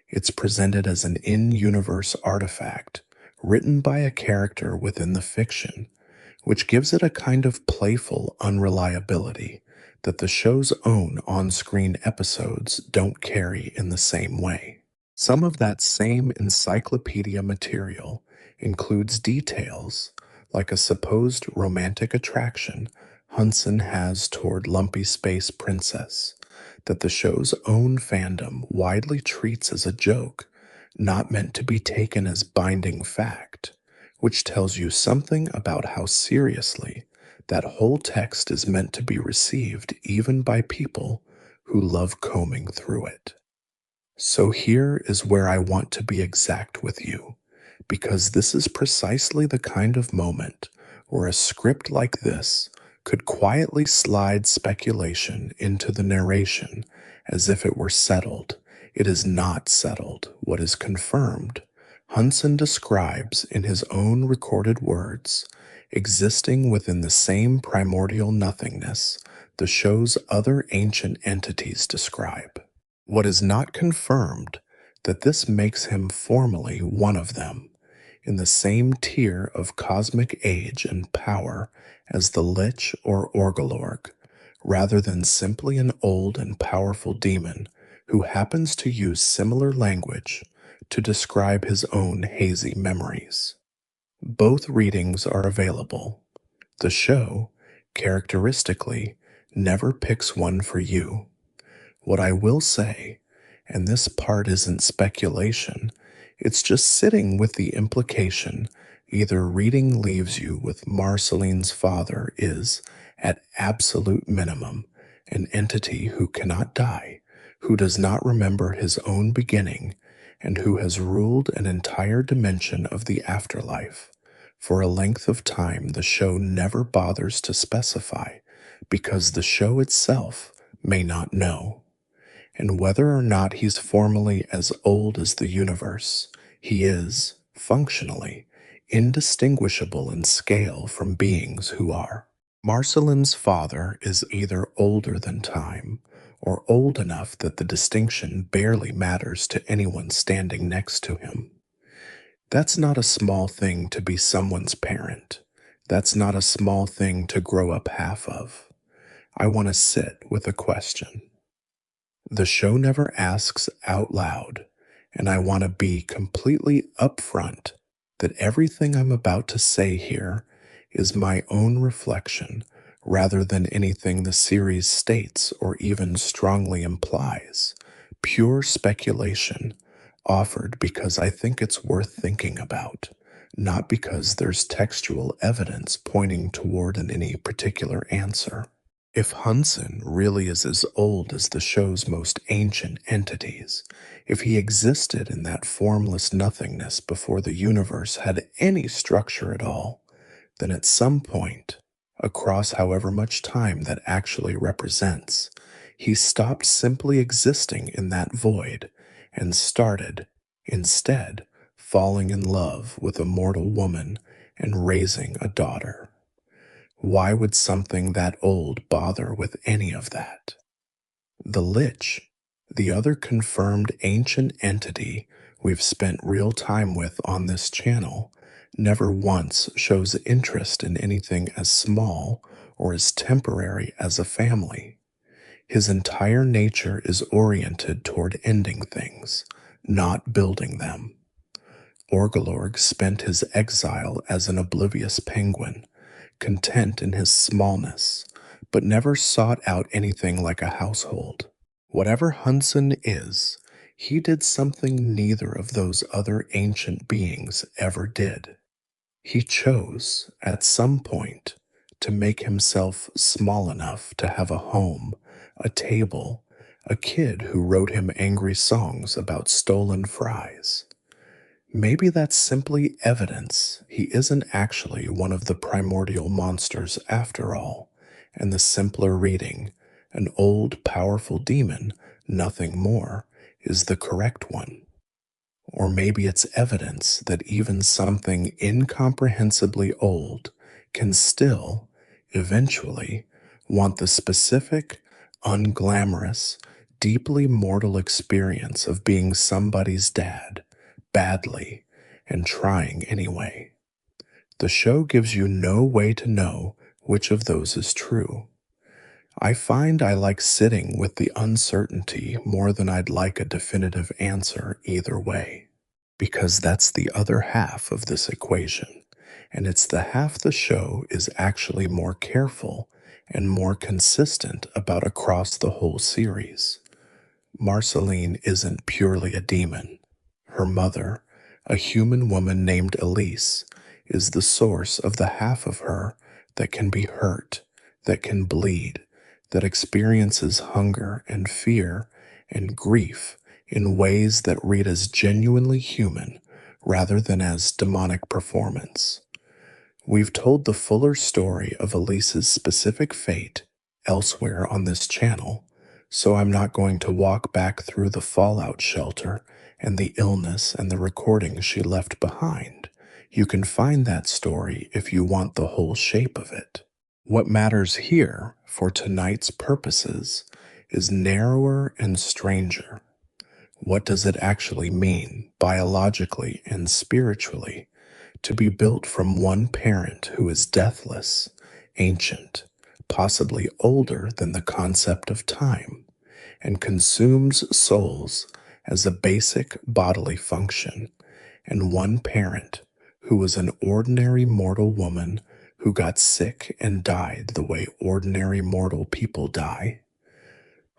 It's presented as an in-universe artifact written by a character within the fiction, which gives it a kind of playful unreliability that the show's own on-screen episodes don't carry in the same way. Some of that same encyclopedia material includes details like a supposed romantic attraction Hudson has toward Lumpy Space Princess that the show's own fandom widely treats as a joke, not meant to be taken as binding fact, which tells you something about how seriously that whole text is meant to be received even by people who love combing through it. So here is where I want to be exact with you, because this is precisely the kind of moment where a script like this could quietly slide speculation into the narration as if it were settled. It is not settled. What is confirmed, Hudson describes in his own recorded words, existing within the same primordial nothingness the show's other ancient entities describe. What is not confirmed, that this makes him formally one of them, in the same tier of cosmic age and power as the Lich or Orgolorg, rather than simply an old and powerful demon who happens to use similar language to describe his own hazy memories. Both readings are available. The show, characteristically, never picks one for you. What I will say, and this part isn't speculation, it's just sitting with the implication either reading leaves you with Marceline's father is, at absolute minimum, an entity who cannot die, who does not remember his own beginning, and who has ruled an entire dimension of the afterlife for a length of time the show never bothers to specify, because the show itself may not know. And whether or not he's formally as old as the universe, he is, functionally, indistinguishable in scale from beings who are. Marceline's father is either older than time, or old enough that the distinction barely matters to anyone standing next to him. That's not a small thing to be someone's parent. That's not a small thing to grow up half of. I want to sit with a question. The show never asks out loud, and I want to be completely upfront that everything I'm about to say here is my own reflection rather than anything the series states or even strongly implies, Pure speculation, offered because I think it's worth thinking about, not because there's textual evidence pointing toward any particular answer. If Hunson really is as old as the show's most ancient entities, if he existed in that formless nothingness before the universe had any structure at all, then at some point, across however much time that actually represents, he stopped simply existing in that void and started, instead, falling in love with a mortal woman and raising a daughter. Why would something that old bother with any of that? The Lich, the other confirmed ancient entity we've spent real time with on this channel, never once shows interest in anything as small or as temporary as a family. His entire nature is oriented toward ending things, not building them. Orgelorg spent his exile as an oblivious penguin, content in his smallness, but never sought out anything like a household. Whatever Hunson is, he did something neither of those other ancient beings ever did. He chose, at some point, to make himself small enough to have a home, a table, a kid who wrote him angry songs about stolen fries. Maybe that's simply evidence he isn't actually one of the primordial monsters after all, and the simpler reading, an old powerful demon, nothing more, is the correct one. Or maybe it's evidence that even something incomprehensibly old can still, eventually, want the specific, unglamorous, deeply mortal experience of being somebody's dad, badly, and trying anyway. The show gives you no way to know which of those is true. I find I like sitting with the uncertainty more than I'd like a definitive answer either way, because that's the other half of this equation, and it's the half the show is actually more careful and more consistent about across the whole series. Marceline isn't purely a demon. Her mother, a human woman named Elise, is the source of the half of her that can be hurt, that can bleed, that experiences hunger and fear and grief in ways that read as genuinely human rather than as demonic performance. We've told the fuller story of Elise's specific fate elsewhere on this channel, so I'm not going to walk back through the fallout shelter and the illness and the recordings she left behind. You can find that story if you want the whole shape of it. What matters here, for tonight's purposes, is narrower and stranger. What does it actually mean, biologically and spiritually, to be built from one parent who is deathless, ancient, possibly older than the concept of time, and consumes souls as a basic bodily function, and one parent who was an ordinary mortal woman who got sick and died the way ordinary mortal people die?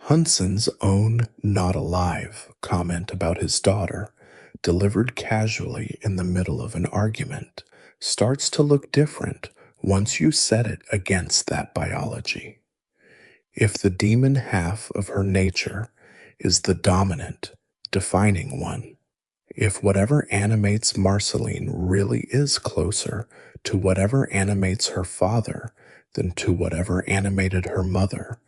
Hunson's own not alive comment about his daughter, delivered casually in the middle of an argument, starts to look different once you set it against that biology. If the demon half of her nature is the dominant, defining one, if whatever animates Marceline really is closer to whatever animates her father than to whatever animated her mother,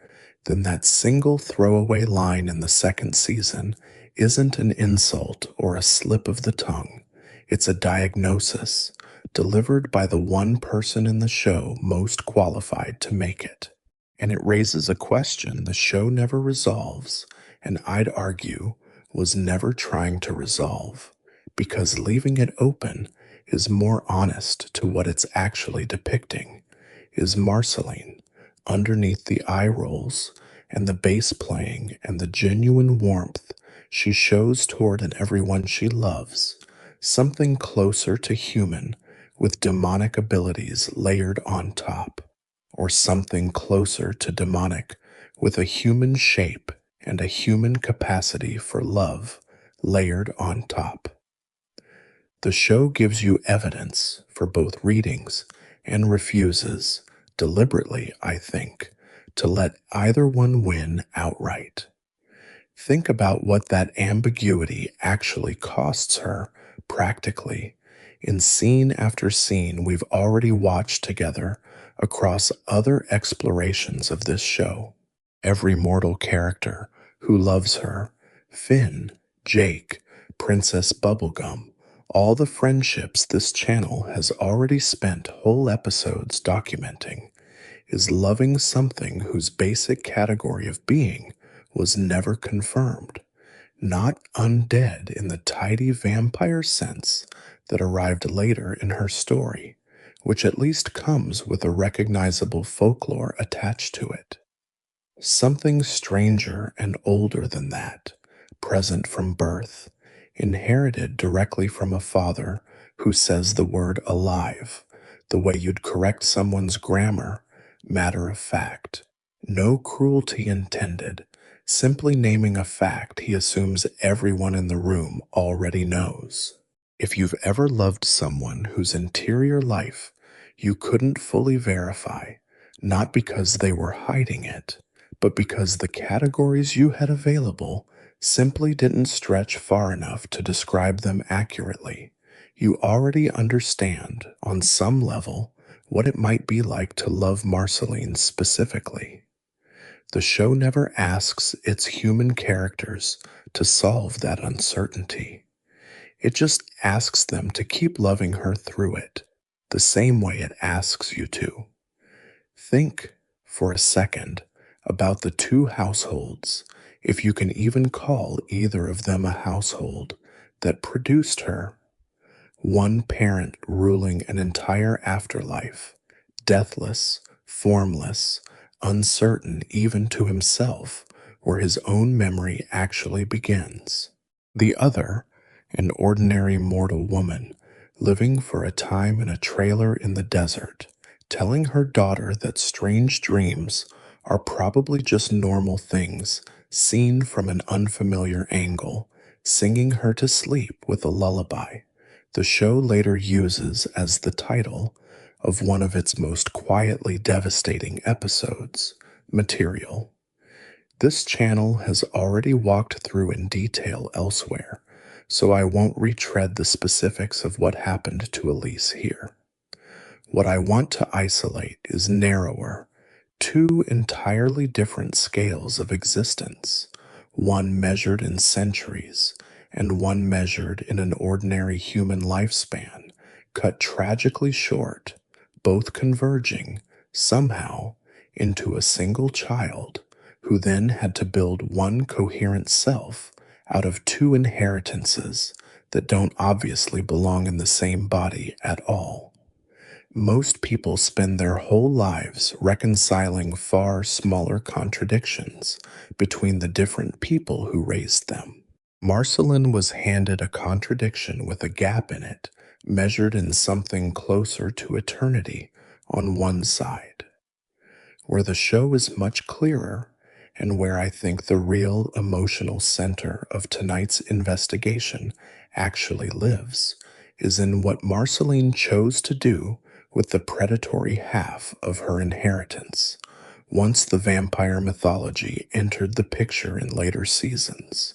then that single throwaway line in the second season isn't an insult or a slip of the tongue. It's a diagnosis delivered by the one person in the show most qualified to make it. And it raises a question the show never resolves, and I'd argue was never trying to resolve, because leaving it open is more honest to what it's actually depicting. Is Marceline, underneath the eye rolls and the bass playing and the genuine warmth she shows toward everyone she loves, something closer to human with demonic abilities layered on top, or something closer to demonic with a human shape and a human capacity for love layered on top. The show gives you evidence for both readings and refuses, deliberately, I think, to let either one win outright. Think about what that ambiguity actually costs her, practically, in scene after scene we've already watched together across other explorations of this show. Every mortal character who loves her, Finn, Jake, Princess Bubblegum, all the friendships this channel has already spent whole episodes documenting, is loving something whose basic category of being was never confirmed, not undead in the tidy vampire sense that arrived later in her story, which at least comes with a recognizable folklore attached to it. Something stranger and older than that, present from birth, inherited directly from a father who says the word alive, the way you'd correct someone's grammar, matter of fact. No cruelty intended, simply naming a fact he assumes everyone in the room already knows. If you've ever loved someone whose interior life you couldn't fully verify, not because they were hiding it, but because the categories you had available simply didn't stretch far enough to describe them accurately, you already understand, on some level, what it might be like to love Marceline specifically. The show never asks its human characters to solve that uncertainty. It just asks them to keep loving her through it, the same way it asks you to. Think, for a second, about the two households, if you can even call either of them a household, that produced her. One parent ruling an entire afterlife, deathless, formless, uncertain even to himself where his own memory actually begins. The other, an ordinary mortal woman, living for a time in a trailer in the desert, telling her daughter that strange dreams are probably just normal things seen from an unfamiliar angle, singing her to sleep with a lullaby the show later uses as the title of one of its most quietly devastating episodes, Material. This channel has already walked through in detail elsewhere, so I won't retread the specifics of what happened to Elise here. What I want to isolate is narrower, two entirely different scales of existence, one measured in centuries and one measured in an ordinary human lifespan, cut tragically short, both converging, somehow, into a single child, who then had to build one coherent self out of two inheritances that don't obviously belong in the same body at all. Most people spend their whole lives reconciling far smaller contradictions between the different people who raised them. Marceline was handed a contradiction with a gap in it, measured in something closer to eternity on one side. Where the show is much clearer, and where I think the real emotional center of tonight's investigation actually lives, is in what Marceline chose to do with the predatory half of her inheritance, once the vampire mythology entered the picture in later seasons.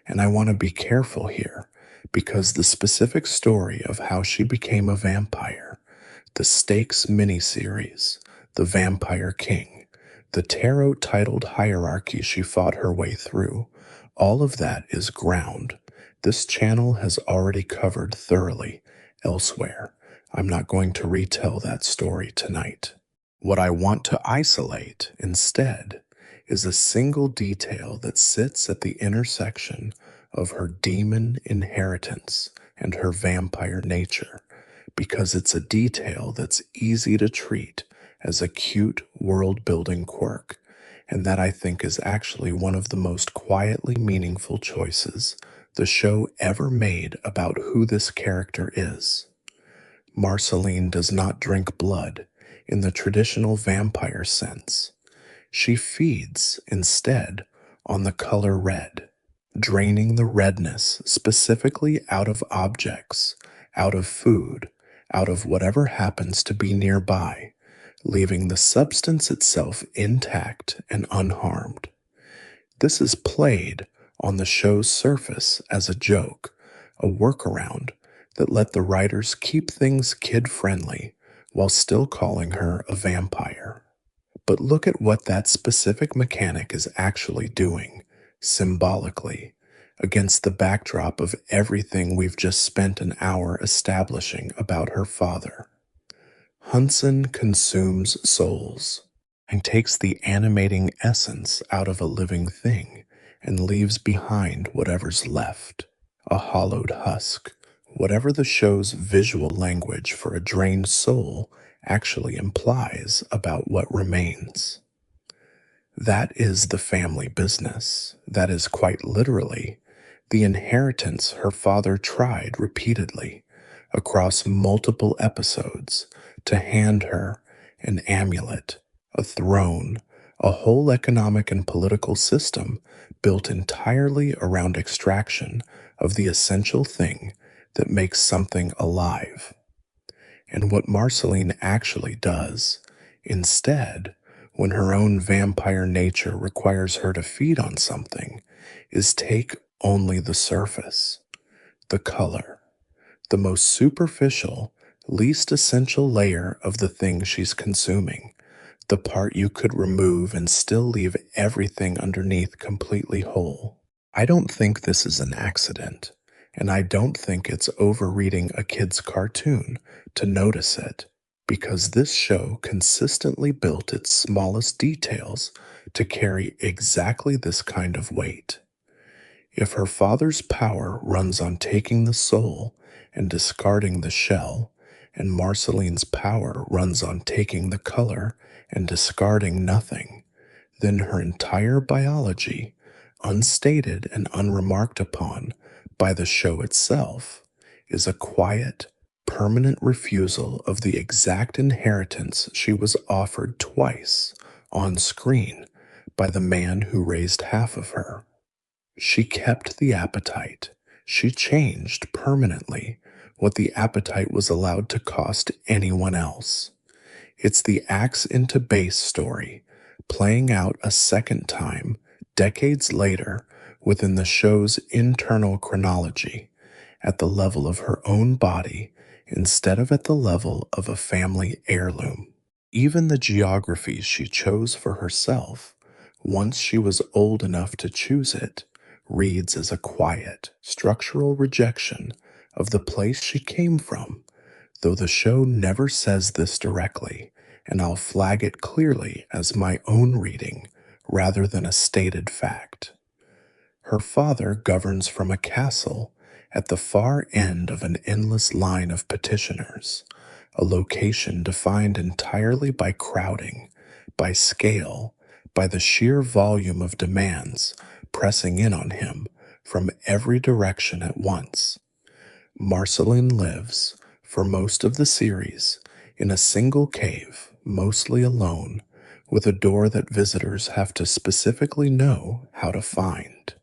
And I want to be careful here, because the specific story of how she became a vampire, the Stakes miniseries, The Vampire King, the tarot-titled hierarchy she fought her way through, all of that is ground this channel has already covered thoroughly elsewhere. I'm not going to retell that story tonight. What I want to isolate, instead, is a single detail that sits at the intersection of her demon inheritance and her vampire nature, because it's a detail that's easy to treat as a cute world-building quirk, and that I think is actually one of the most quietly meaningful choices the show ever made about who this character is. Marceline does not drink blood in the traditional vampire sense. She feeds, instead, on the color red, draining the redness specifically out of objects, out of food, out of whatever happens to be nearby, leaving the substance itself intact and unharmed. This is played on the show's surface as a joke, a workaround that let the writers keep things kid friendly while still calling her a vampire. But look at what that specific mechanic is actually doing, symbolically, against the backdrop of everything we've just spent an hour establishing about her father. Hunson consumes souls and takes the animating essence out of a living thing and leaves behind whatever's left, a hollowed husk, whatever the show's visual language for a drained soul actually implies about what remains. That is the family business. That is quite literally the inheritance her father tried repeatedly across multiple episodes to hand her an amulet, a throne, a whole economic and political system built entirely around extraction of the essential thing that makes something alive. And what Marceline actually does, instead, when her own vampire nature requires her to feed on something, is take only the surface, the color, the most superficial, least essential layer of the thing she's consuming, the part you could remove and still leave everything underneath completely whole. I don't think this is an accident, and I don't think it's overreading a kid's cartoon to notice it, because this show consistently built its smallest details to carry exactly this kind of weight. If her father's power runs on taking the soul and discarding the shell, and Marceline's power runs on taking the color and discarding nothing, then her entire biology, unstated and unremarked upon by the show itself, is a quiet, permanent refusal of the exact inheritance she was offered twice on screen by the man who raised half of her. She kept the appetite. She changed permanently what the appetite was allowed to cost anyone else. It's the axe into base story, playing out a second time, decades later, within the show's internal chronology, at the level of her own body instead of at the level of a family heirloom. Even the geographies she chose for herself, once she was old enough to choose it, reads as a quiet, structural rejection of the place she came from, though the show never says this directly, and I'll flag it clearly as my own reading rather than a stated fact. Her father governs from a castle at the far end of an endless line of petitioners, a location defined entirely by crowding, by scale, by the sheer volume of demands pressing in on him from every direction at once. Marceline lives, for most of the series, in a single cave, mostly alone, with a door that visitors have to specifically know how to find.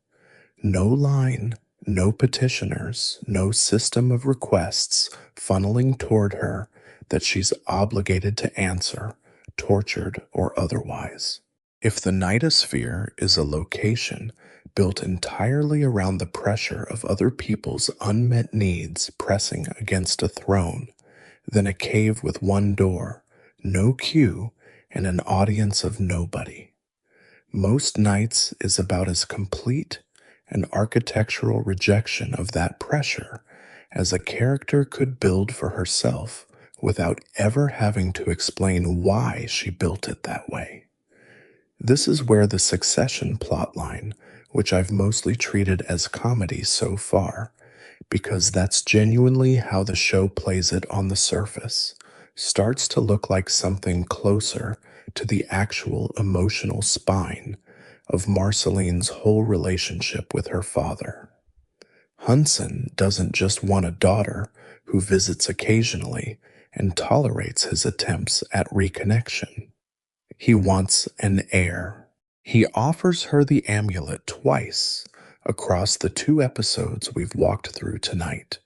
No line, no petitioners, no system of requests funneling toward her that she's obligated to answer, tortured or otherwise. If the nightosphere is a location built entirely around the pressure of other people's unmet needs pressing against a throne, then a cave with one door, no queue, and an audience of nobody. Most Nights is about as complete an architectural rejection of that pressure as a character could build for herself without ever having to explain why she built it that way. This is where the Succession plotline, which I've mostly treated as comedy so far, because that's genuinely how the show plays it on the surface, starts to look like something closer to the actual emotional spine of Marceline's whole relationship with her father. Hunson doesn't just want a daughter who visits occasionally and tolerates his attempts at reconnection. He wants an heir, He offers her the amulet twice across the 2 episodes we've walked through tonight,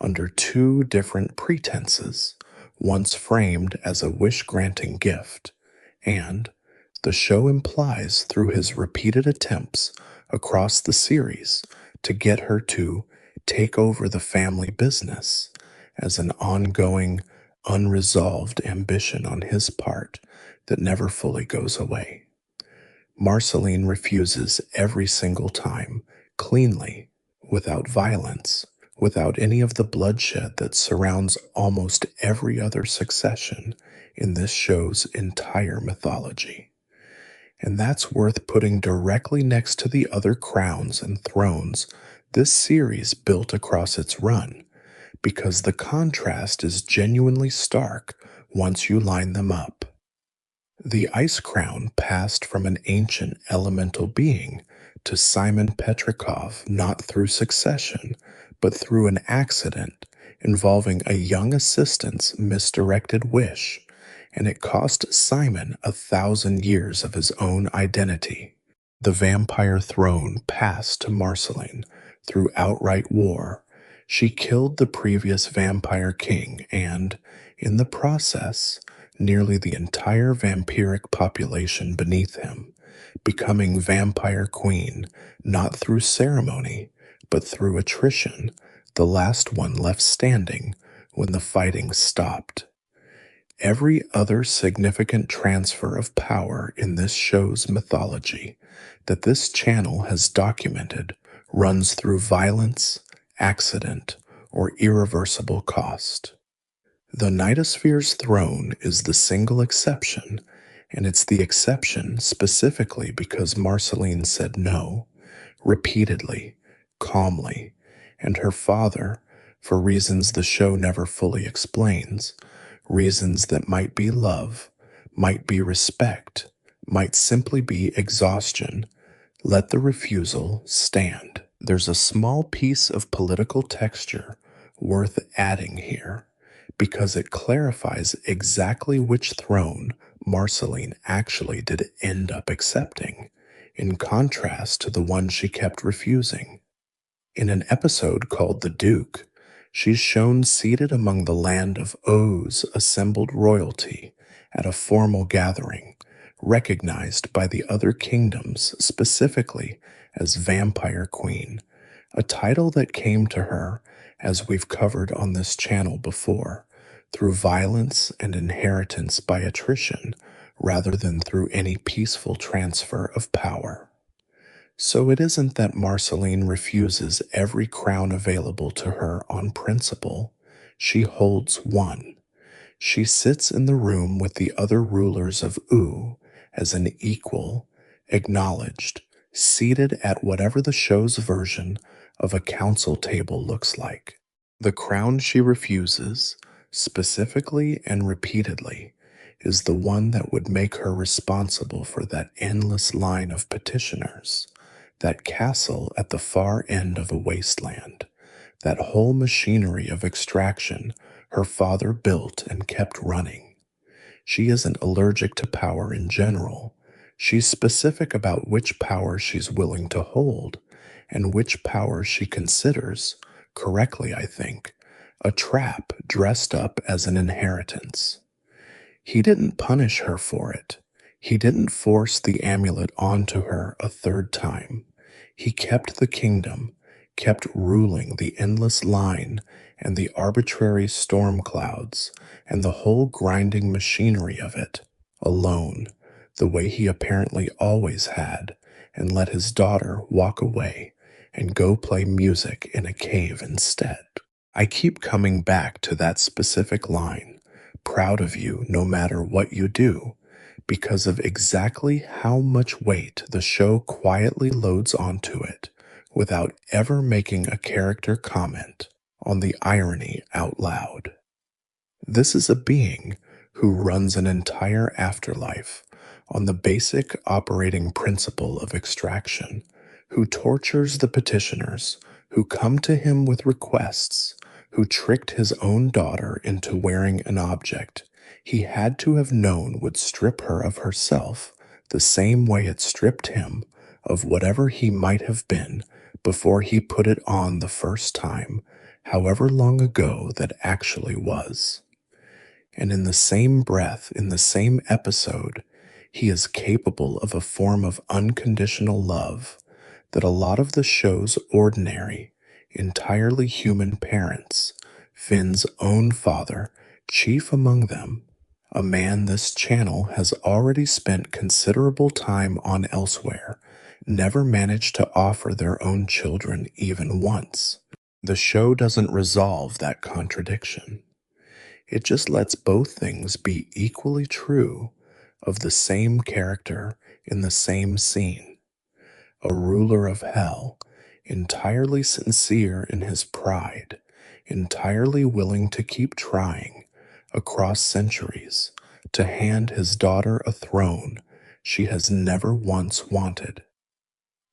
under 2 different pretenses, once framed as a wish granting gift, and the show implies through his repeated attempts across the series to get her to take over the family business as an ongoing, unresolved ambition on his part that never fully goes away. Marceline refuses every single time, cleanly, without violence, without any of the bloodshed that surrounds almost every other succession in this show's entire mythology. And that's worth putting directly next to the other crowns and thrones this series built across its run, because the contrast is genuinely stark once you line them up. The Ice Crown passed from an ancient elemental being to Simon Petrikov not through succession, but through an accident involving a young assistant's misdirected wish, and it cost Simon 1,000 years of his own identity. The vampire throne passed to Marceline through outright war. She killed the previous vampire king and, in the process, nearly the entire vampiric population beneath him, becoming vampire queen not through ceremony, but through attrition, the last one left standing when the fighting stopped. Every other significant transfer of power in this show's mythology that this channel has documented runs through violence, accident, or irreversible cost. The Nightosphere's throne is the single exception, and it's the exception specifically because Marceline said no, repeatedly, calmly, and her father, for reasons the show never fully explains, reasons that might be love, might be respect, might simply be exhaustion, let the refusal stand. There's a small piece of political texture worth adding here, because it clarifies exactly which throne Marceline actually did end up accepting, in contrast to the one she kept refusing. In an episode called The Duke, she's shown seated among the land of O's assembled royalty at a formal gathering, recognized by the other kingdoms specifically as Vampire Queen, a title that came to her, as we've covered on this channel before, through violence and inheritance by attrition rather than through any peaceful transfer of power. So it isn't that Marceline refuses every crown available to her on principle. She holds one. She sits in the room with the other rulers of U as an equal, acknowledged, seated at whatever the show's version of a council table looks like. The crown she refuses, specifically and repeatedly, is the one that would make her responsible for that endless line of petitioners, that castle at the far end of a wasteland, that whole machinery of extraction her father built and kept running. She isn't allergic to power in general. She's specific about which power she's willing to hold, and which power she considers, correctly I think, a trap dressed up as an inheritance. He didn't punish her for it. He didn't force the amulet onto her a third time. He kept the kingdom, kept ruling the endless line and the arbitrary storm clouds and the whole grinding machinery of it, alone, the way he apparently always had, and let his daughter walk away and go play music in a cave instead. I keep coming back to that specific line, proud of you no matter what you do, because of exactly how much weight the show quietly loads onto it without ever making a character comment on the irony out loud. This is a being who runs an entire afterlife on the basic operating principle of extraction, who tortures the petitioners who come to him with requests, who tricked his own daughter into wearing an object he had to have known would strip her of herself the same way it stripped him of whatever he might have been before he put it on the first time, however long ago that actually was. And in the same breath, in the same episode, he is capable of a form of unconditional love that a lot of the show's ordinary, entirely human parents, Finn's own father, chief among them, a man this channel has already spent considerable time on elsewhere, never managed to offer their own children even once. The show doesn't resolve that contradiction. It just lets both things be equally true of the same character in the same scene. A ruler of hell, entirely sincere in his pride, entirely willing to keep trying across centuries to hand his daughter a throne she has never once wanted.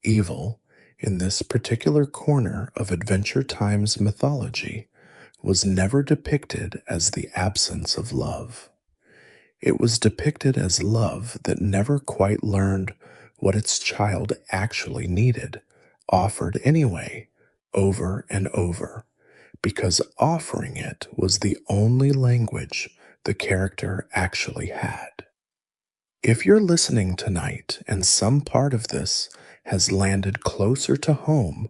Evil, in this particular corner of Adventure Time's mythology, was never depicted as the absence of love. It was depicted as love that never quite learned what its child actually needed, offered anyway, over and over, because offering it was the only language the character actually had. If you're listening tonight and some part of this has landed closer to home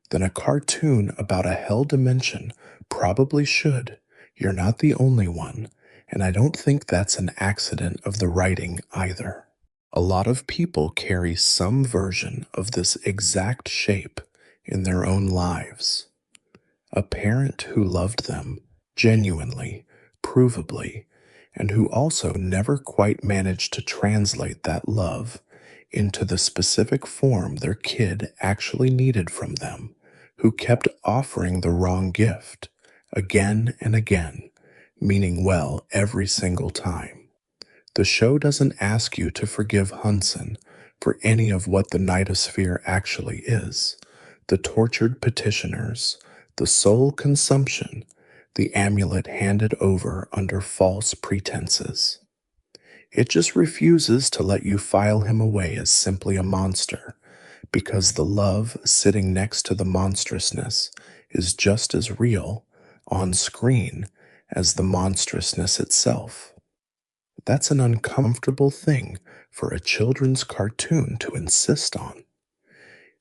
than a cartoon about a hell dimension probably should, you're not the only one, and I don't think that's an accident of the writing either. A lot of people carry some version of this exact shape in their own lives. A parent who loved them genuinely, provably, and who also never quite managed to translate that love into the specific form their kid actually needed from them, who kept offering the wrong gift again and again, meaning well every single time. The show doesn't ask you to forgive Hunson for any of what the Nightosphere actually is: the tortured petitioners, the soul consumption, the amulet handed over under false pretenses. It just refuses to let you file him away as simply a monster, because the love sitting next to the monstrousness is just as real, on screen, as the monstrousness itself. That's an uncomfortable thing for a children's cartoon to insist on.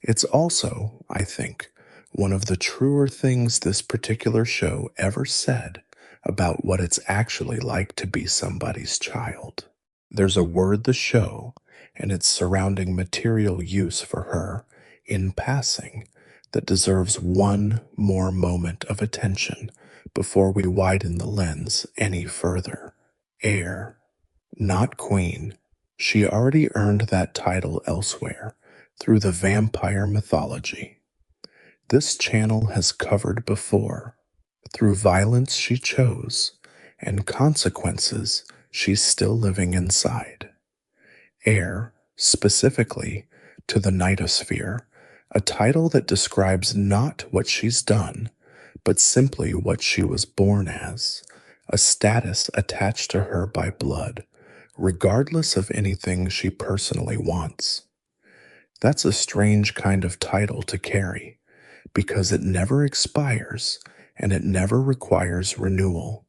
It's also, I think, one of the truer things this particular show ever said about what it's actually like to be somebody's child. There's a word the show and its surrounding material use for her in passing that deserves one more moment of attention before we widen the lens any further. Heir, not queen. She already earned that title elsewhere through the vampire mythology. This channel has covered before, through violence she chose and consequences she's still living inside. Heir, specifically, to the Nightosphere, a title that describes not what she's done, but simply what she was born as, a status attached to her by blood, regardless of anything she personally wants. That's a strange kind of title to carry, because it never expires and it never requires renewal.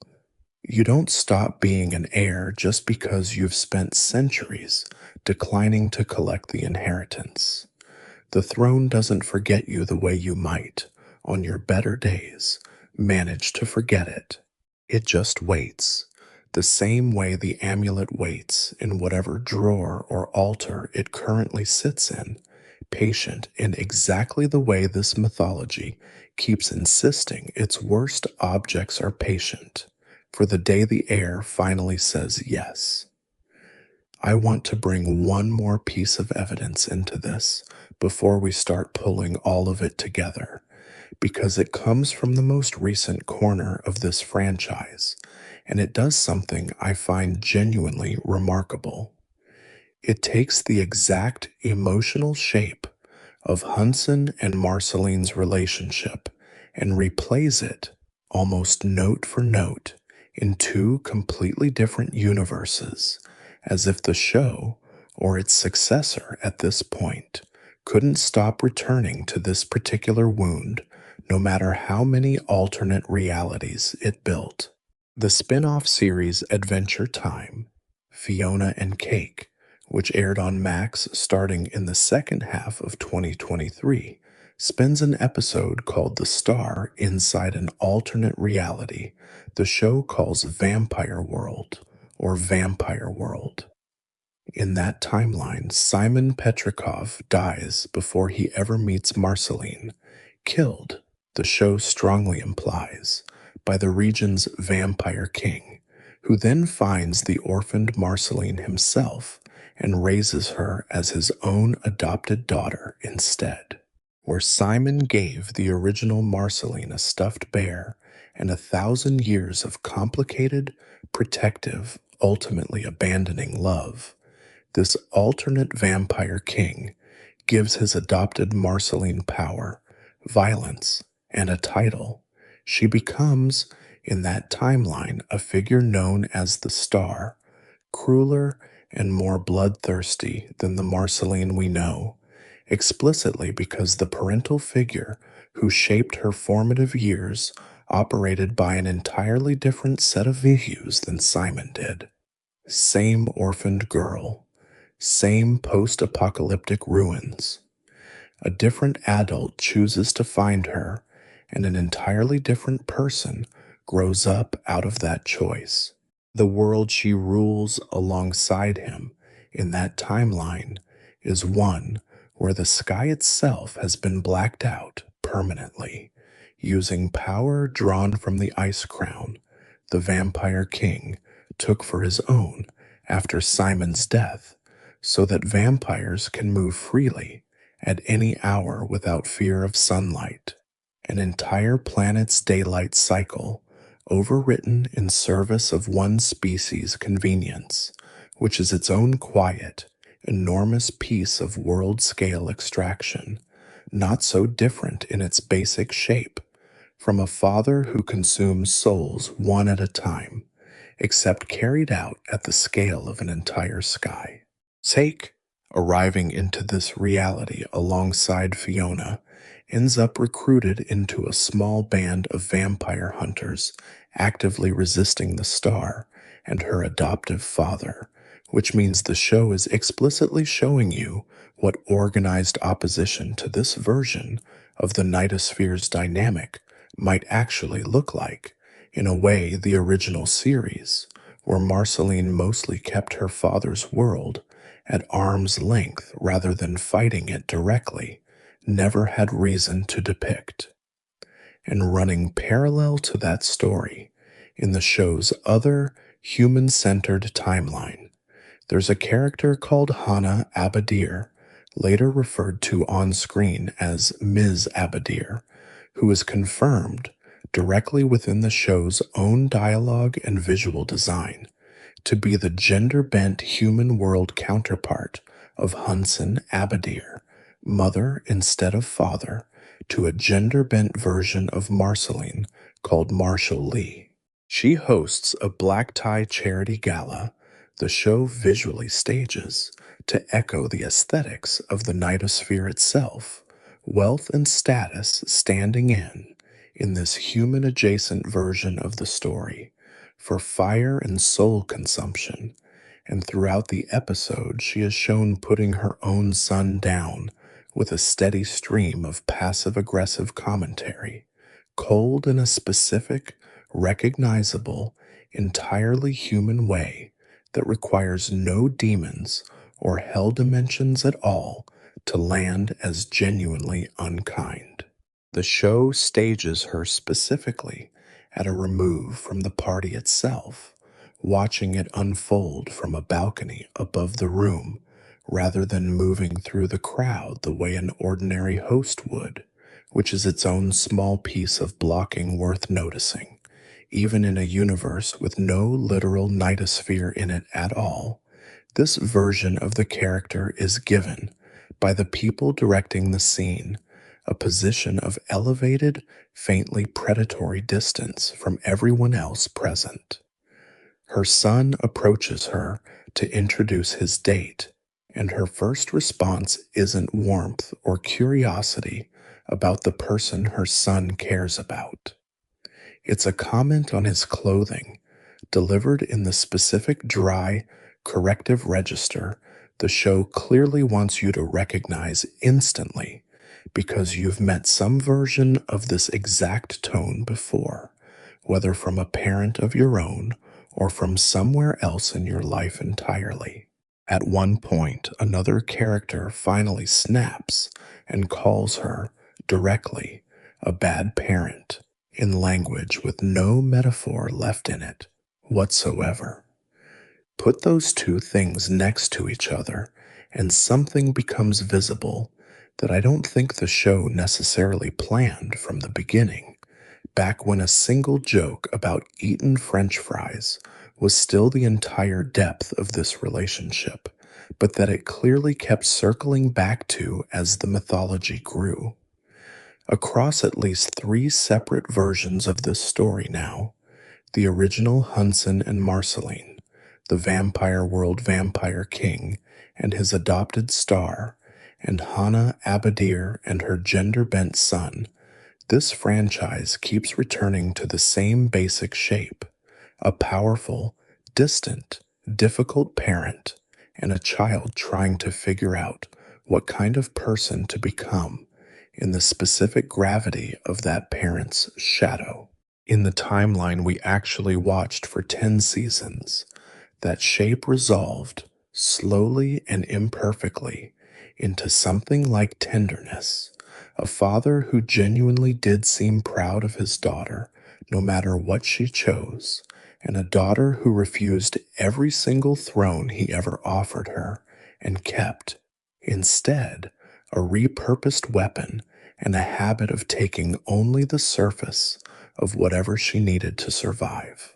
You don't stop being an heir just because you've spent centuries declining to collect the inheritance. The throne doesn't forget you the way you might, on your better days, manage to forget it. It just waits, the same way the amulet waits in whatever drawer or altar it currently sits in, patient in exactly the way this mythology keeps insisting its worst objects are patient, for the day the heir finally says yes. I want to bring one more piece of evidence into this before we start pulling all of it together, because it comes from the most recent corner of this franchise, and it does something I find genuinely remarkable. It takes the exact emotional shape of Hunson and Marceline's relationship and replays it, almost note for note, in two completely different universes, as if the show or its successor at this point, couldn't stop returning to this particular wound, no matter how many alternate realities it built. The spin off series Adventure Time, Fiona and Cake, which aired on Max starting in the second half of 2023, spends an episode called The Star inside an alternate reality the show calls Vampire World or Vampire World. In that timeline, Simon Petrikov dies before he ever meets Marceline, killed, the show strongly implies, by the region's vampire king, who then finds the orphaned Marceline himself and raises her as his own adopted daughter instead. Where Simon gave the original Marceline a stuffed bear and 1,000 years of complicated, protective, ultimately abandoning love, this alternate vampire king gives his adopted Marceline power, violence, and a title. She becomes, in that timeline, a figure known as the Star, crueler and more bloodthirsty than the Marceline we know, explicitly because the parental figure who shaped her formative years operated by an entirely different set of values than Simon did. Same orphaned girl, same post-apocalyptic ruins. A different adult chooses to find her, and an entirely different person grows up out of that choice. The world she rules alongside him in that timeline is one where the sky itself has been blacked out permanently, using power drawn from the ice crown the vampire king took for his own after Simon's death, so that vampires can move freely at any hour without fear of sunlight. An entire planet's daylight cycle overwritten in service of one species' convenience, which is its own quiet, enormous piece of world-scale extraction, not so different in its basic shape from a father who consumes souls one at a time, except carried out at the scale of an entire sky. Take, arriving into this reality alongside Fiona, ends up recruited into a small band of vampire hunters actively resisting the Star and her adoptive father, which means the show is explicitly showing you what organized opposition to this version of the Nightosphere's dynamic might actually look like, in a way the original series, where Marceline mostly kept her father's world at arm's length rather than fighting it directly, never had reason to depict. And running parallel to that story, in the show's other human-centered timeline, there's a character called Hannah Abadir, later referred to on screen as Ms. Abadir, who is confirmed directly within the show's own dialogue and visual design to be the gender-bent human world counterpart of Hunson Abadir, mother instead of father, to a gender-bent version of Marceline called Marshall Lee. She hosts a black tie charity gala the show visually stages to echo the aesthetics of the Nightosphere itself, wealth and status standing in this human-adjacent version of the story, for fire and soul consumption, and throughout the episode she is shown putting her own son down with a steady stream of passive-aggressive commentary, cold in a specific, recognizable, entirely human way that requires no demons or hell dimensions at all to land as genuinely unkind. The show stages her specifically at a remove from the party itself, watching it unfold from a balcony above the room rather than moving through the crowd the way an ordinary host would, which is its own small piece of blocking worth noticing, even in a universe with no literal Nightosphere in it at all. This version of the character is given, by the people directing the scene, a position of elevated, faintly predatory distance from everyone else present. Her son approaches her to introduce his date, and her first response isn't warmth or curiosity about the person her son cares about. It's a comment on his clothing, delivered in the specific dry, corrective register the show clearly wants you to recognize instantly because you've met some version of this exact tone before, whether from a parent of your own or from somewhere else in your life entirely. At one point, another character finally snaps and calls her, directly, a bad parent, in language with no metaphor left in it whatsoever. Put those two things next to each other, and something becomes visible that I don't think the show necessarily planned from the beginning, back when a single joke about eaten French fries was still the entire depth of this relationship, but that it clearly kept circling back to as the mythology grew. Across at least 3 separate versions of this story now, the original Hunson and Marceline, the Vampire World Vampire King and his adopted star, and Hannah Abadir and her gender-bent son, this franchise keeps returning to the same basic shape: a powerful, distant, difficult parent and a child trying to figure out what kind of person to become in the specific gravity of that parent's shadow. In the timeline we actually watched for 10 seasons, that shape resolved, slowly and imperfectly, into something like tenderness. A father who genuinely did seem proud of his daughter, no matter what she chose, and a daughter who refused every single throne he ever offered her and kept, instead, a repurposed weapon and a habit of taking only the surface of whatever she needed to survive.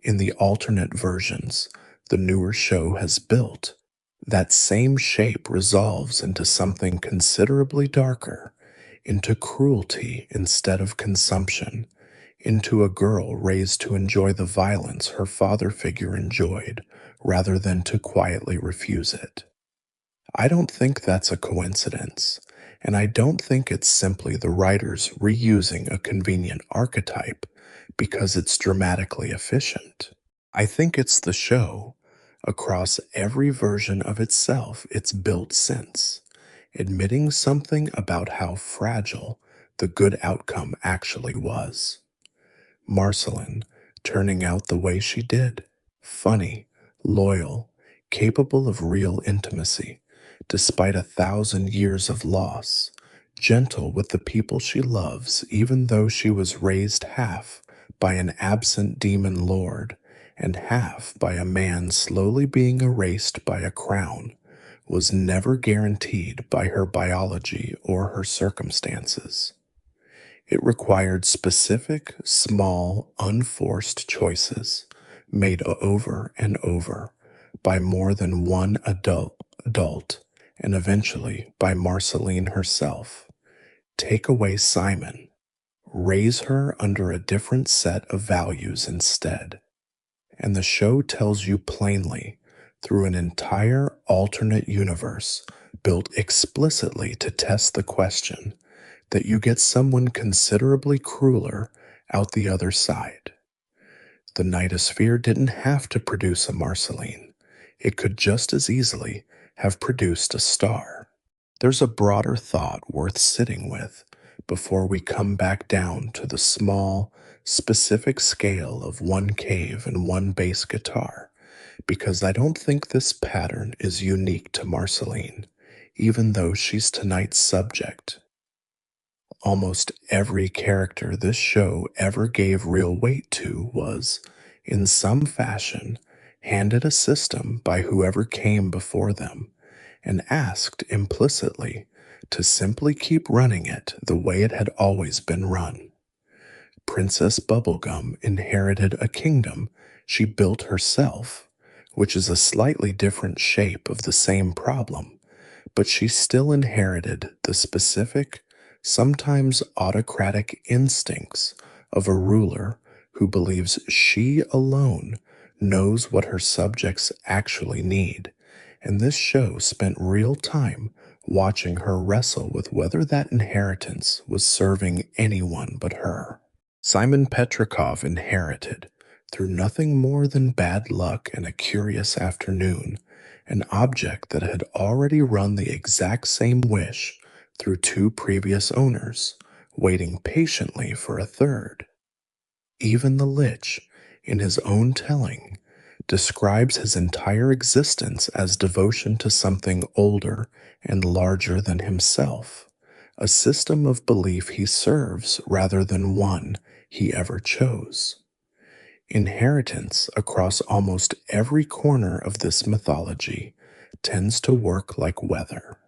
In the alternate versions the newer show has built, that same shape resolves into something considerably darker, into cruelty instead of consumption, into a girl raised to enjoy the violence her father figure enjoyed rather than to quietly refuse it. I don't think that's a coincidence, and I don't think it's simply the writers reusing a convenient archetype because it's dramatically efficient. I think it's the show, across every version of itself it's built since, admitting something about how fragile the good outcome actually was. Marceline turning out the way she did, funny, loyal, capable of real intimacy, despite 1,000 years of loss, gentle with the people she loves even though she was raised half by an absent demon lord and half by a man slowly being erased by a crown, was never guaranteed by her biology or her circumstances. It required specific, small, unforced choices made over and over by more than one adult, and eventually by Marceline herself. Take away Simon, raise her under a different set of values instead. And the show tells you plainly, through an entire alternate universe built explicitly to test the question, that you get someone considerably crueler out the other side. The Nightosphere didn't have to produce a Marceline. It could just as easily have produced a star. There's a broader thought worth sitting with before we come back down to the small, specific scale of one cave and one bass guitar, because I don't think this pattern is unique to Marceline, even though she's tonight's subject. Almost every character this show ever gave real weight to was, in some fashion, handed a system by whoever came before them, and asked implicitly to simply keep running it the way it had always been run. Princess Bubblegum inherited a kingdom she built herself, which is a slightly different shape of the same problem, but she still inherited the specific, sometimes autocratic instincts of a ruler who believes she alone knows what her subjects actually need, and this show spent real time watching her wrestle with whether that inheritance was serving anyone but her. Simon Petrikov inherited, through nothing more than bad luck and a curious afternoon, an object that had already run the exact same wish through two previous owners, waiting patiently for a third. Even the Lich, in his own telling, describes his entire existence as devotion to something older and larger than himself, a system of belief he serves rather than one he ever chose. Inheritance across almost every corner of this mythology tends to work like weather.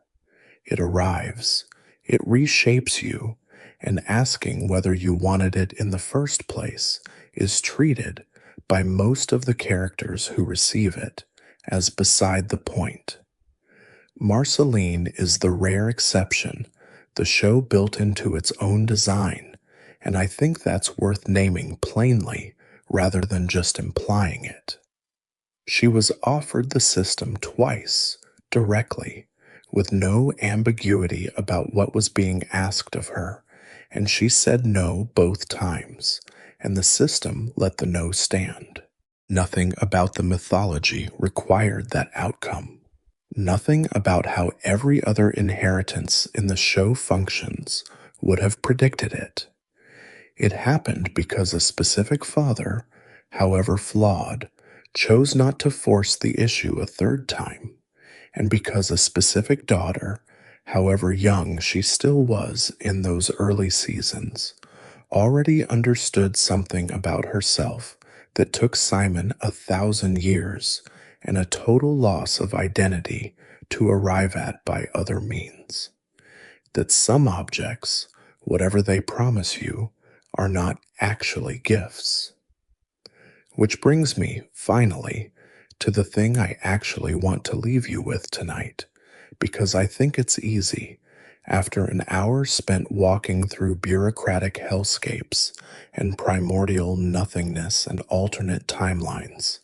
It arrives, it reshapes you, and asking whether you wanted it in the first place is treated, by most of the characters who receive it, as beside the point. Marceline is the rare exception, the show built into its own design, and I think that's worth naming plainly rather than just implying it. She was offered the system twice, directly, with no ambiguity about what was being asked of her, and she said no both times, and the system let the no stand. Nothing about the mythology required that outcome. Nothing about how every other inheritance in the show functions would have predicted it. It happened because a specific father, however flawed, chose not to force the issue a third time, and because a specific daughter, however young she still was in those early seasons, already understood something about herself that took Simon 1,000 years and a total loss of identity to arrive at by other means. That some objects, whatever they promise you, are not actually gifts. Which brings me, finally, to the thing I actually want to leave you with tonight, because I think it's easy, after an hour spent walking through bureaucratic hellscapes and primordial nothingness and alternate timelines,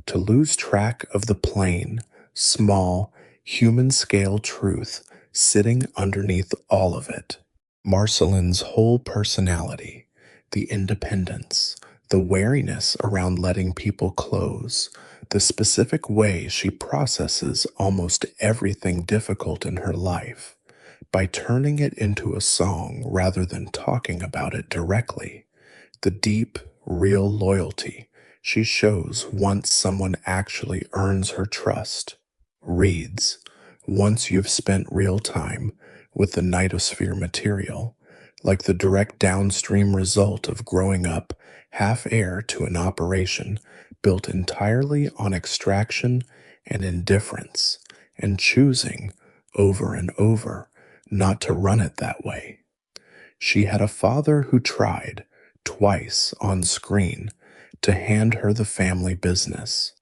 to lose track of the plain, small, human-scale truth sitting underneath all of it. Marceline's whole personality, the independence, the wariness around letting people close, the specific way she processes almost everything difficult in her life, by turning it into a song rather than talking about it directly, the deep, real loyalty she shows once someone actually earns her trust, reads, once you've spent real time with the Nightosphere material, like the direct downstream result of growing up half heir to an operation built entirely on extraction and indifference, and choosing, over and over, not to run it that way. She had a father who tried, twice on screen, to hand her the family business.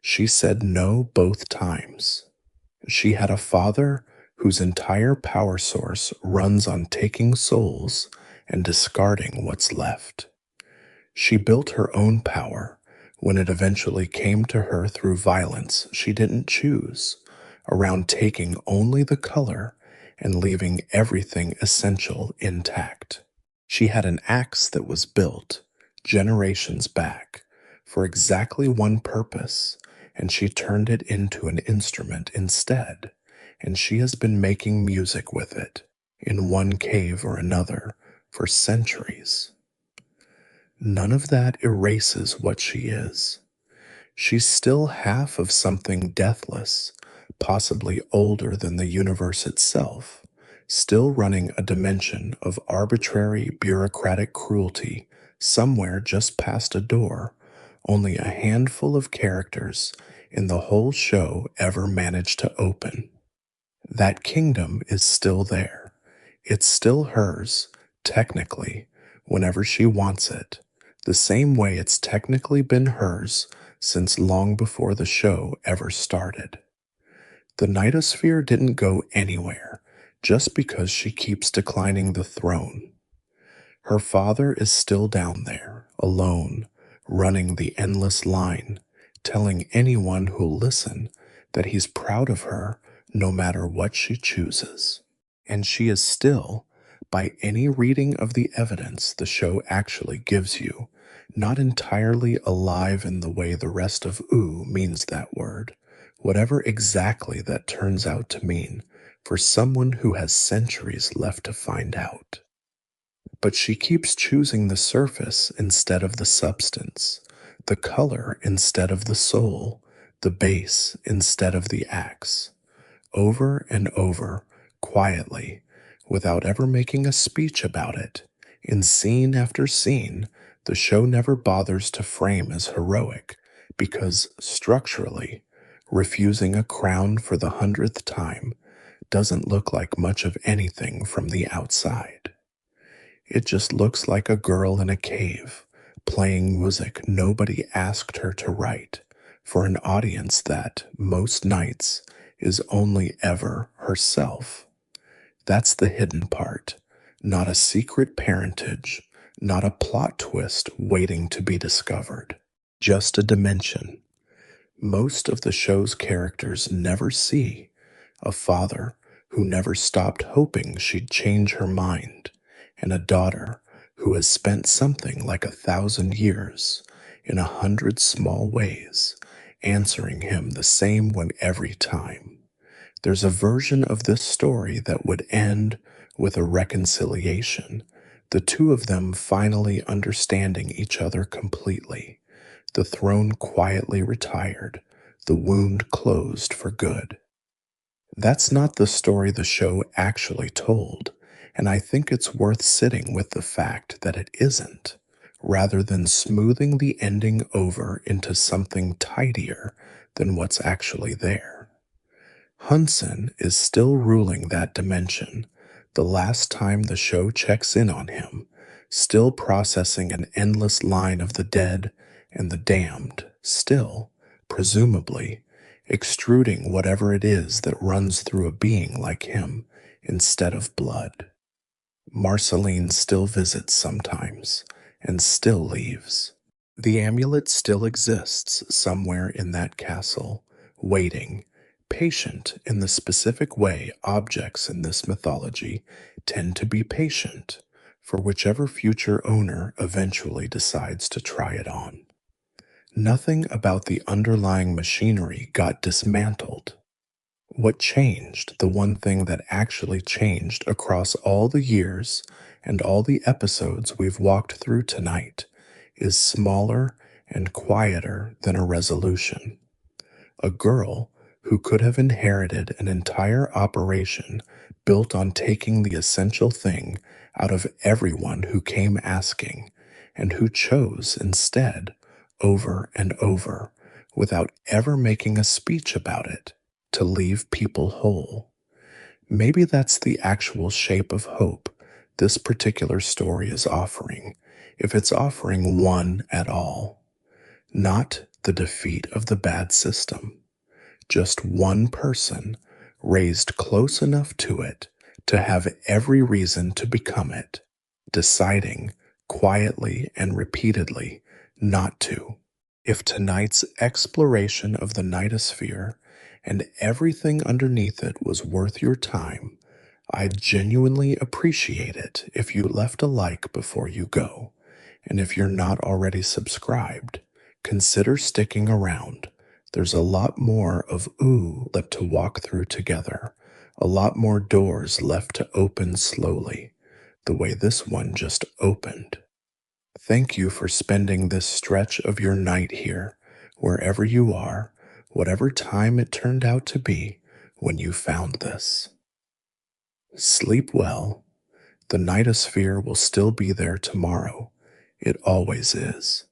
She said no both times. She had a father whose entire power source runs on taking souls and discarding what's left. She built her own power when it eventually came to her through violence she didn't choose, around taking only the color and leaving everything essential intact. She had an axe that was built, generations back, for exactly one purpose, and she turned it into an instrument instead, and she has been making music with it, in one cave or another, for centuries. None of that erases what she is. She's still half of something deathless, possibly older than the universe itself, still running a dimension of arbitrary bureaucratic cruelty somewhere just past a door only a handful of characters in the whole show ever managed to open. That kingdom is still there. It's still hers, technically, whenever she wants it, the same way it's technically been hers since long before the show ever started. The Nightosphere didn't go anywhere just because she keeps declining the throne. Her father is still down there, alone, running the endless line, telling anyone who'll listen that he's proud of her no matter what she chooses. And she is still, by any reading of the evidence the show actually gives you, not entirely alive in the way the rest of ooh means that word, whatever exactly that turns out to mean for someone who has centuries left to find out. But she keeps choosing the surface instead of the substance, the color instead of the soul, the base instead of the axe, over and over, quietly, without ever making a speech about it. In scene after scene, the show never bothers to frame as heroic because, structurally, refusing a crown for the 100th time doesn't look like much of anything from the outside. It just looks like a girl in a cave, playing music nobody asked her to write, for an audience that, most nights, is only ever herself. That's the hidden part, not a secret parentage, not a plot twist waiting to be discovered, just a dimension most of the show's characters never see: a father who never stopped hoping she'd change her mind, and a daughter who has spent something like 1,000 years, in 100 small ways, answering him the same one every time. There's a version of this story that would end with a reconciliation, the two of them finally understanding each other completely, the throne quietly retired, the wound closed for good. That's not the story the show actually told, and I think it's worth sitting with the fact that it isn't, rather than smoothing the ending over into something tidier than what's actually there. Hudson is still ruling that dimension, the last time the show checks in on him, still processing an endless line of the dead and the damned, still, presumably, extruding whatever it is that runs through a being like him instead of blood. Marceline still visits sometimes, and still leaves. The amulet still exists somewhere in that castle, waiting, patient in the specific way objects in this mythology tend to be patient for whichever future owner eventually decides to try it on. Nothing about the underlying machinery got dismantled. What changed, the one thing that actually changed across all the years and all the episodes we've walked through tonight, is smaller and quieter than a resolution. A girl who could have inherited an entire operation built on taking the essential thing out of everyone who came asking, and who chose instead, over and over, without ever making a speech about it, to leave people whole. Maybe that's the actual shape of hope this particular story is offering, if it's offering one at all. Not the defeat of the bad system, just one person raised close enough to it to have every reason to become it, deciding quietly and repeatedly not to. If tonight's exploration of the nightosphere and everything underneath it was worth your time, I'd genuinely appreciate it if you left a like before you go. And if you're not already subscribed, consider sticking around. There's a lot more of ooh left to walk through together, a lot more doors left to open slowly, the way this one just opened. Thank you for spending this stretch of your night here, wherever you are, whatever time it turned out to be when you found this. Sleep well. The nightosphere will still be there tomorrow. It always is.